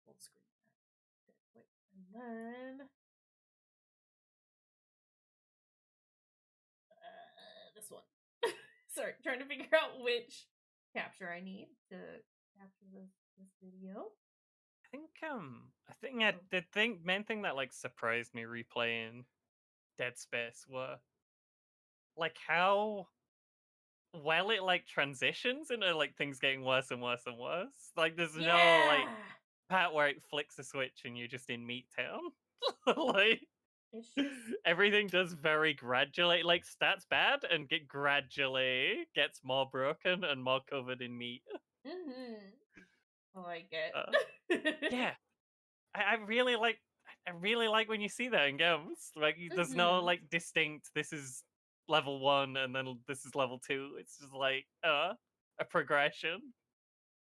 Full screen that. Wait, and then this one. Sorry, trying to figure out which capture I need to capture this video. The main thing that like surprised me replaying Dead Space were like how well it like transitions into like things getting worse and worse and worse. Like there's no like part where it flicks a switch and you're just in Meat Town. Like it's just everything does very gradually. Like stats bad and gradually gets more broken and more covered in meat. I like it. Yeah, I really like when you see that in games. Like there's no like distinct. This is level 1 and then this is level 2. It's just like a progression.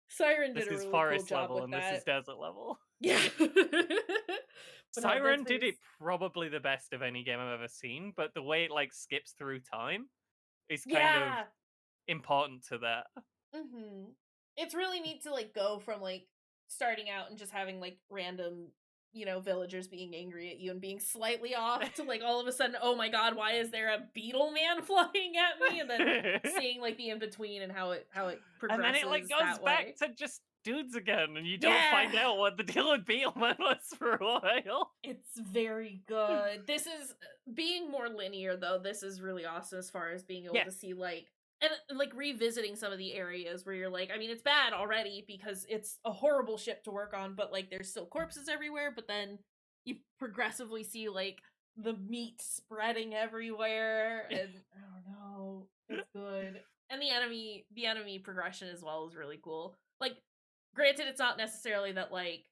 Siren did this a is really forest cool job level with and that. this is desert level. Yeah. Siren did it probably the best of any game I've ever seen, but the way it like skips through time is kind of important to that. It's really neat to like go from like starting out and just having like random, you know, villagers being angry at you and being slightly off to like all of a sudden, oh my god, why is there a beetle man flying at me? And then seeing like the in between and how it progresses. And then it like goes back to just dudes again, and you don't find out what the deal with Beetleman was for a while. It's very good. This is being more linear though. This is really awesome as far as being able to see like and like revisiting some of the areas where you're like, I mean, it's bad already because it's a horrible ship to work on, but like there's still corpses everywhere, but then you progressively see like the meat spreading everywhere, and I don't know, it's good. And the enemy progression as well is really cool. Like, granted, it's not necessarily that like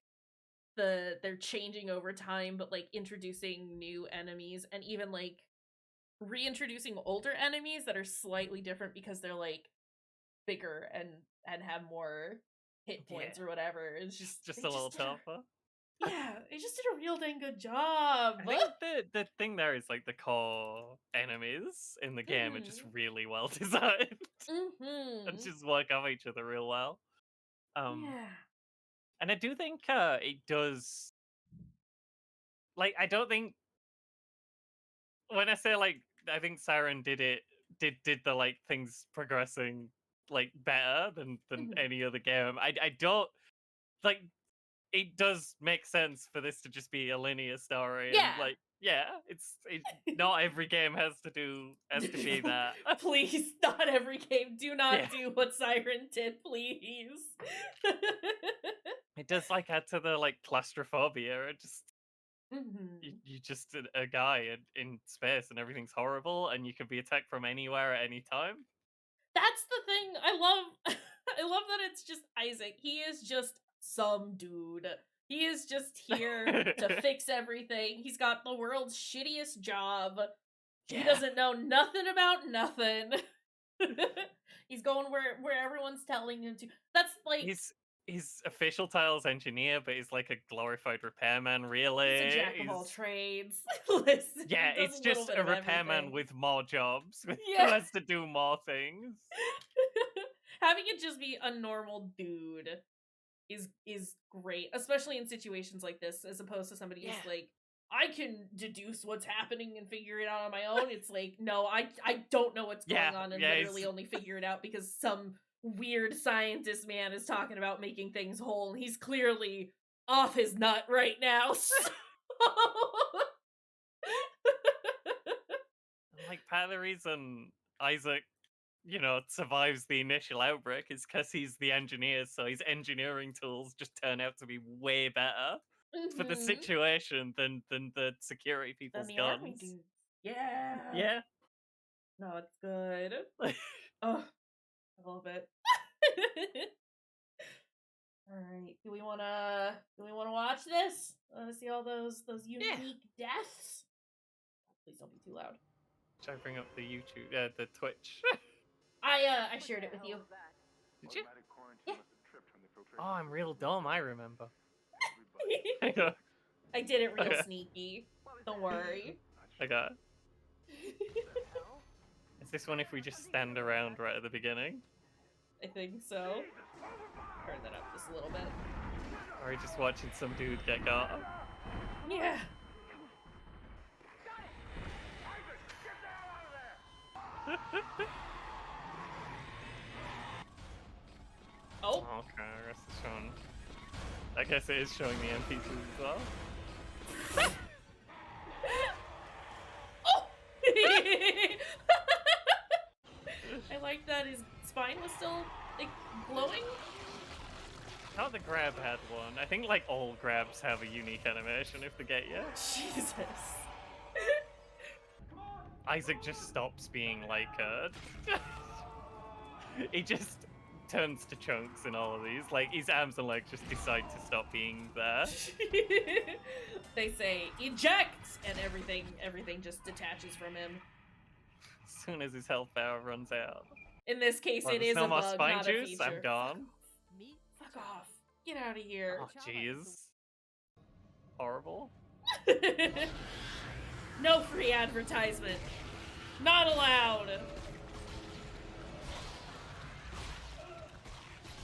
they're changing over time, but like introducing new enemies and even like reintroducing older enemies that are slightly different because they're like bigger and have more hit points or whatever. It's just a little tougher. Yeah, they just did a real dang good job. I think the thing there is like the core enemies in the game are just really well designed and just work off each other real well. And I do think it does like, I don't think when I say like, I think Siren did the like things progressing like better than Mhm. any other game. I don't like. It does make sense for this to just be a linear story, Yeah. and like, yeah, it's not every game has to be that. Please, not every game. Do not Yeah. do what Siren did, please. It does like add to the like claustrophobia. It just Mhm. you just a guy in space and everything's horrible, and you can be attacked from anywhere at any time. That's the thing I love. I love that it's just Isaac. He is just some dude. He is just here to fix everything. He's got the world's shittiest job. He doesn't know nothing about nothing. He's going where everyone's telling him to. That's like His official title's engineer, but he's like a glorified repairman, really. he's a jack of all trades. Listen, Yeah, he does it's little just bit a of repairman everything. with more jobs, who Yeah. has to do more things. Having it just be a normal dude is great, especially in situations like this, as opposed to somebody who's like, I can deduce what's happening and figure it out on my own. It's like, no, I don't know what's going on and literally only figure it out because some weird scientist man is talking about making things whole and he's clearly off his nut right now. Like, part of the reason Isaac, survives the initial outbreak is because he's the engineer, so his engineering tools just turn out to be way better for the situation than the security people's the guns. army dudes. Yeah. Yeah. No, it's good. Oh, I love it. All right. Do we wanna watch this? Want to see all those unique deaths? Please don't be too loud. Should I bring up the YouTube, the Twitch? I shared it with you. Did you? Yeah. Oh, I'm real dumb. I remember. I did it real sneaky. Don't worry. I got it. Is this one if we just stand around right at the beginning? I think so. Turn that up just a little bit. Or are we just watching some dude get got? Yeah. Oh. Okay, I guess it's showing. I guess it is showing the NPCs as well. Oh! I like that his spine was still like glowing. I thought the grab had one. I think like all grabs have a unique animation if they get you. Jesus. Isaac just stops being like he just turns to chunks in all of these. Like his arms and legs just decide to stop being there. They say eject and everything just detaches from him. As soon as his health bar runs out. In this case, it is no a more bug, spine not juice. a feature. I'm gone. Fuck off. Get out of here. Oh jeez. Horrible. No free advertisement. Not allowed.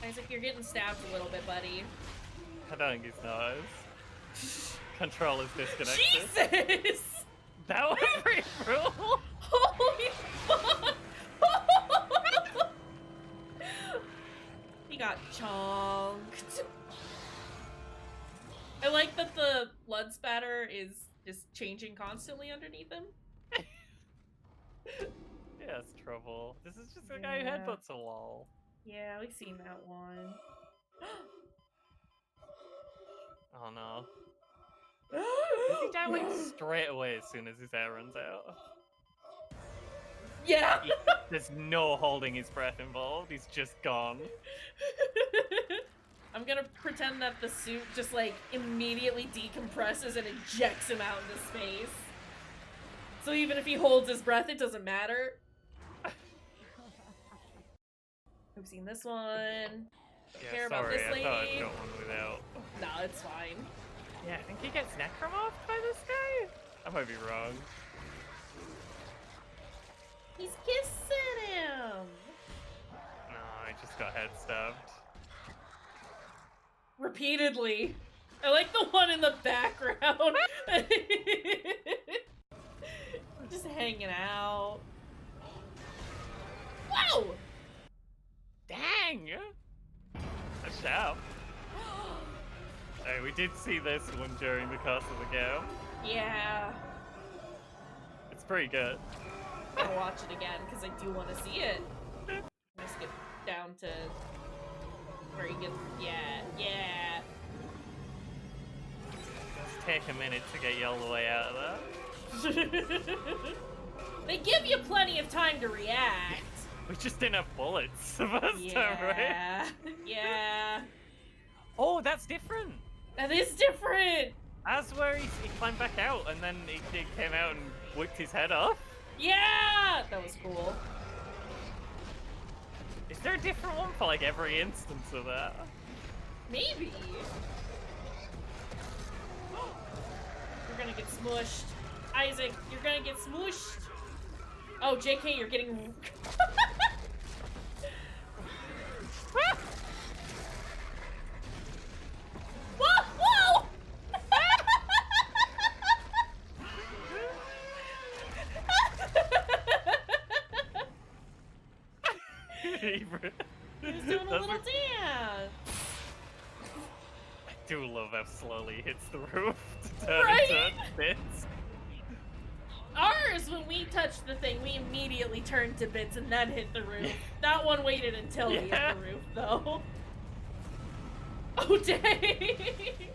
Isaac, you're getting stabbed a little bit, buddy. I don't think his nose. Control is disconnected. Jesus! That was pretty brutal. Holy fuck! He got chonked. I like that the blood spatter is just changing constantly underneath him. Yeah, it's trouble. This is just a guy who headbutts a wall. Yeah, we've seen that one. Oh no. Does he die like straight away as soon as his air runs out? Yeah! There's no holding his breath involved, he's just gone. I'm gonna pretend that the suit just like immediately decompresses and ejects him out into space. So even if he holds his breath, it doesn't matter. We've seen this one. Don't care about this lady. I thought I'd got one without. Nah, it's fine. Yeah, I think he gets necromorphed by this guy? I might be wrong. He's kissing him! No, I just got head stabbed. Repeatedly. I like the one in the background. Just hanging out. Wow! Dang! That's sharp. Hey, we did see this one during the course of the game. Yeah. It's pretty good. I'm gonna watch it again because I do want to see it. Just get down to where he gets. Yeah. Let's take a minute to get you all the way out of that. They give you plenty of time to react. We just didn't have bullets the first time, right? Yeah. Oh, that's different. That is different. That's where he climbed back out and then he came out and whipped his head off. Yeah, that was cool. Is there a different one for like every instance of that? Maybe. You're gonna get smushed. Isaac, you're gonna get smushed. Oh, JK, you're getting... Whoa! Whoa! He was doing a little dance. I do love how slowly he hits the roof to turn Right? into bits. Ours, when we touched the thing, we immediately turned to bits and then hit the roof. That one waited until we hit the roof, though. Oh, dang!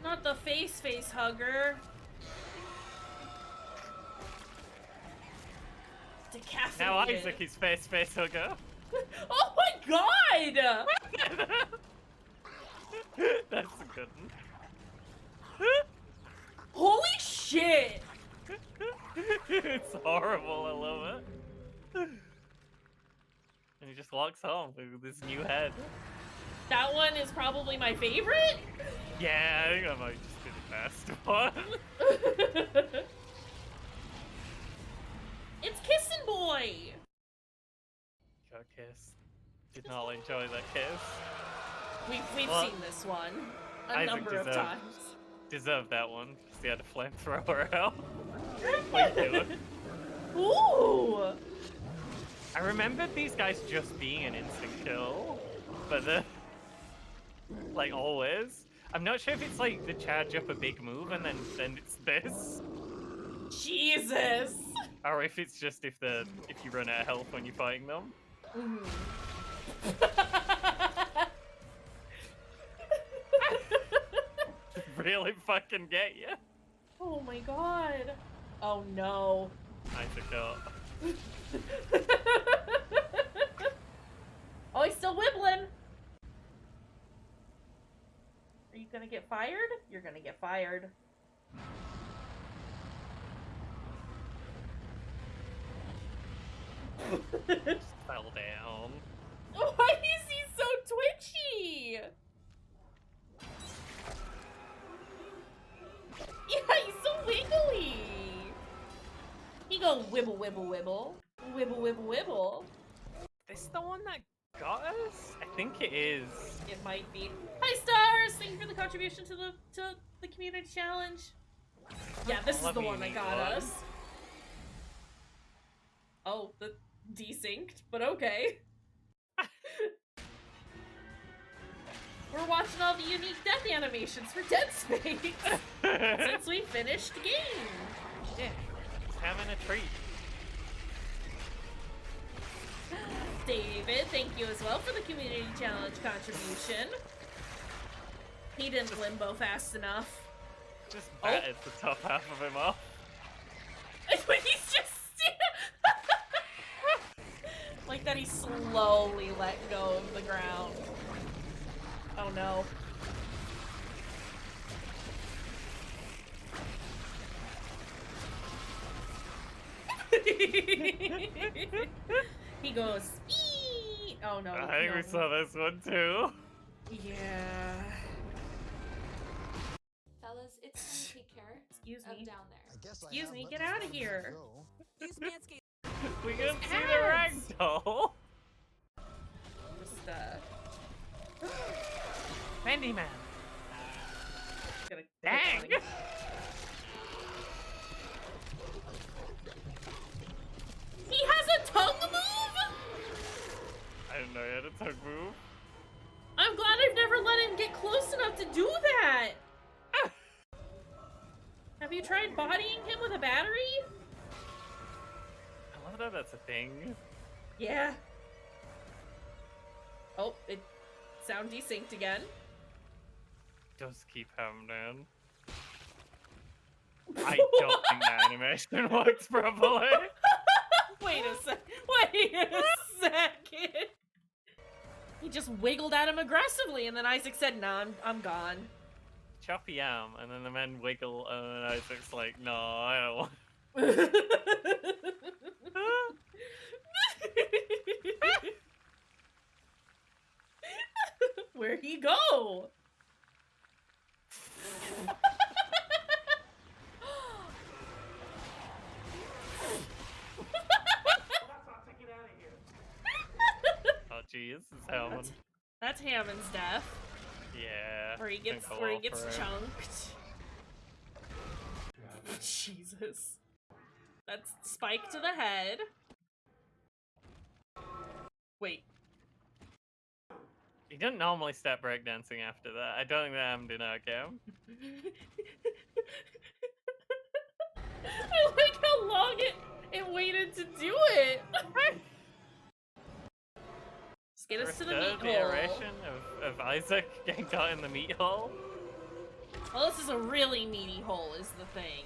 Not the face hugger. Decaffeinated. Now Isaac is face hugger. Oh my god! That's a good one. Holy shit! It's horrible, I love it. And he just walks home with this new head. That one is probably my favorite? Yeah, I think that might just be the best one. It's Kissin' Boy! Got kiss. Did not enjoy that kiss. We've Well, seen this one a Isaac number of times. Deserved that one, because he had a flamethrower out. What are you doing? Ooh! I remembered these guys just being an instant kill, but like always. I'm not sure if it's like the charge up a big move and then it's this. Jesus! Or if it's just if you run out of health when you're fighting them. Really fucking get you. Oh my god. Oh no. Isaac up. Oh, he's still wibbling. Are you gonna get fired? You're gonna get fired. Just fell down. Why is he so twitchy? Yeah, he's so wiggly. He go wibble, wibble, wibble. Wibble, wibble, wibble. This the one that got us? I think it is. It might be. Hi, Stars! Thank you for the contribution to the community challenge. Yeah, this is the one that got us. Oh, the desynced, but okay. We're watching all the unique death animations for Dead Space since we finished the game. Yeah, just having a treat. David, thank you as well for the community challenge contribution. He didn't limbo fast enough. Just batted the top half of him off. He's just like that he slowly let go of the ground. Oh no. He goes, Eee! Oh no. I think we saw this one too. Yeah. Fellas, it's time to take care Excuse of me. down there. Excuse me, get out of here. We can see the ragdoll. man. Gonna Dang! He has a tongue move? I didn't know he had a tongue move. I'm glad I've never let him get close enough to do that. Have you tried bodying him with a battery? I love that that's a thing. Yeah. Oh, it sound desynced again. Does keep happening. I don't think that animation works properly. Wait a second. He just wiggled at him aggressively, and then Isaac said, "Nah, I'm gone." Choppy arm, and then the men wiggle, and then Isaac's like, "No, I don't want." Where'd he go? Oh jeez, it's Hammond. That's Hammond's death. Yeah. Where he gets can go off for it. chunked. Jesus. That's spike to the head. Wait. He didn't normally start breakdancing after that. I don't think that happened in our game. I like how long it waited to do it. Just get us to the meat hole. Iteration of Isaac getting caught in the meat hole. Well, this is a really meaty hole, is the thing.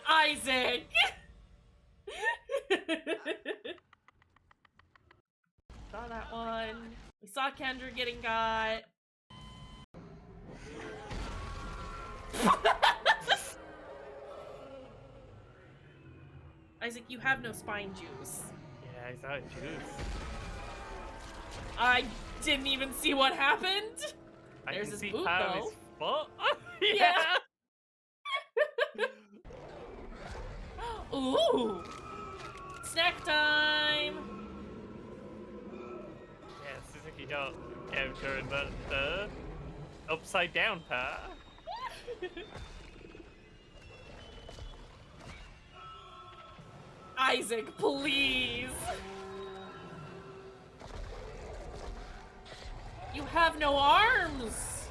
Isaac! Saw that one. We saw Kendra getting got. Isaac, you have no spine juice. Yeah, he's out of juice. I didn't even see what happened. I There's can his see boot, part of though. his foot. Yeah. Ooh. Snack time. Yeah, it seems like you don't get during the upside down part. Isaac, please. You have no arms.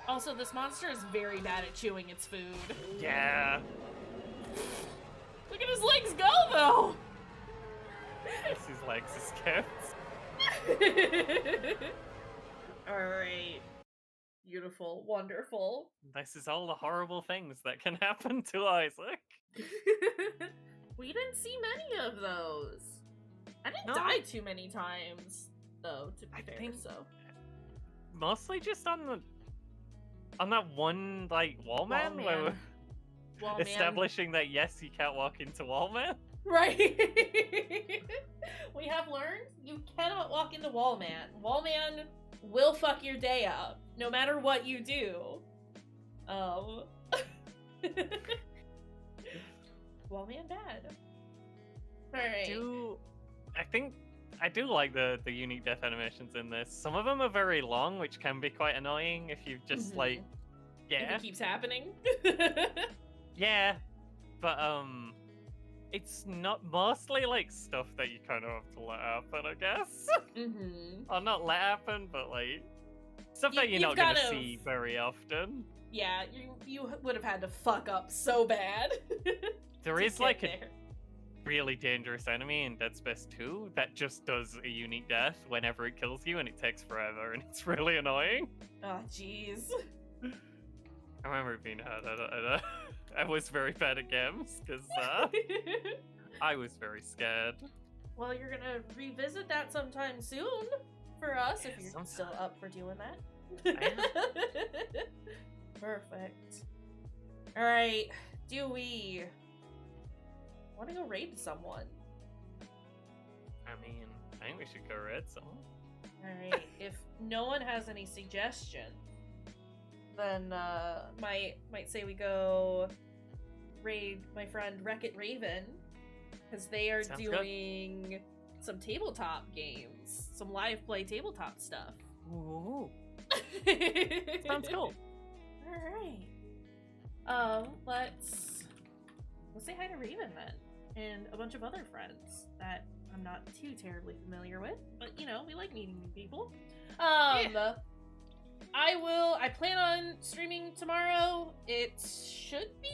Also, this monster is very bad at chewing its food. Yeah. Look at his legs go, though. Yes, his legs are skipped. Alright. Beautiful. Wonderful. This is all the horrible things that can happen to Isaac. We didn't see many of those. I didn't No. die too many times, though, to be I fair, think- so. Mostly just on that one, like, wall man, where Wall we're man. establishing that, yes, you can't walk into wall man. Right. We have learned you cannot walk into Wall Man. Wall Man will fuck your day up, no matter what you do. Wall Man bad. Alright. I do like the unique death animations in this. Some of them are very long, which can be quite annoying if you just like, If yeah, it keeps happening. yeah, but it's not mostly like stuff that you kind of have to let happen, I guess. Or not let happen, but like stuff that you're you've not gonna gotta- see very often. Yeah, you would have had to fuck up so bad. There to is get like a there. really dangerous enemy in Dead Space 2 that just does a unique death whenever it kills you, and it takes forever, and it's really annoying. Oh, jeez. I remember it being hard. I was very bad at games because I was very scared. Well, you're gonna revisit that sometime soon for us if you're sometime. still up for doing that. I Perfect. Alright, do we want to go raid someone? I mean, I think we should go raid someone. Alright, if no one has any suggestion, then might say we go raid my friend Wreck-It Raven because they are Sounds doing some tabletop games, some live play tabletop stuff. Ooh. Sounds cool. All right. Let's say hi to Raven then, and a bunch of other friends that I'm not too terribly familiar with, but you know, we like meeting new people. Yeah. I plan on streaming tomorrow. It should be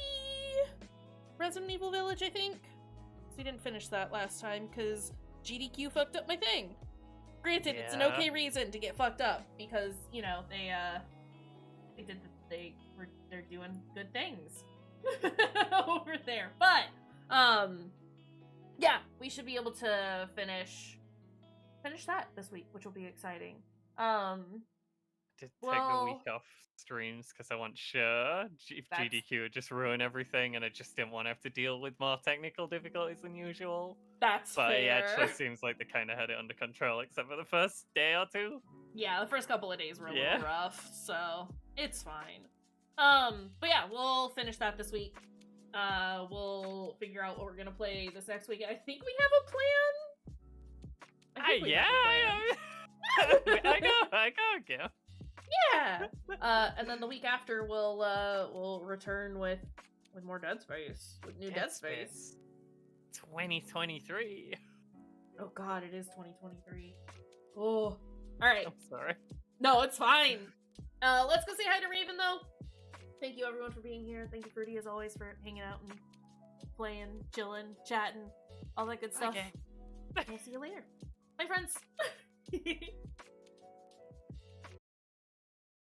Resident Evil Village, I think. So we didn't finish that last time because GDQ fucked up my thing. Granted, it's an okay reason to get fucked up because, you know, they're doing good things over there. But yeah, we should be able to finish that this week, which will be exciting. Did take the week off streams because I want sure if GDQ would just ruin everything, and I just didn't want to have to deal with more technical difficulties than usual. But fair. It actually seems like they kind of had it under control, except for the first day or two. Yeah, the first couple of days were a little rough, so it's fine. But yeah, we'll finish that this week. We'll figure out what we're gonna play this next week. I think we have a plan. I go. Yeah. And then the week after we'll return with more Dead Space, with new Dead Space. 2023. Oh god, it is 2023. Oh, all right. I'm sorry. No, it's fine. Let's go say hi to Raven though. Thank you everyone for being here. Thank you, Fruity, as always, for hanging out and playing, chilling, chatting, all that good stuff. Okay. We'll see you later. Bye, friends.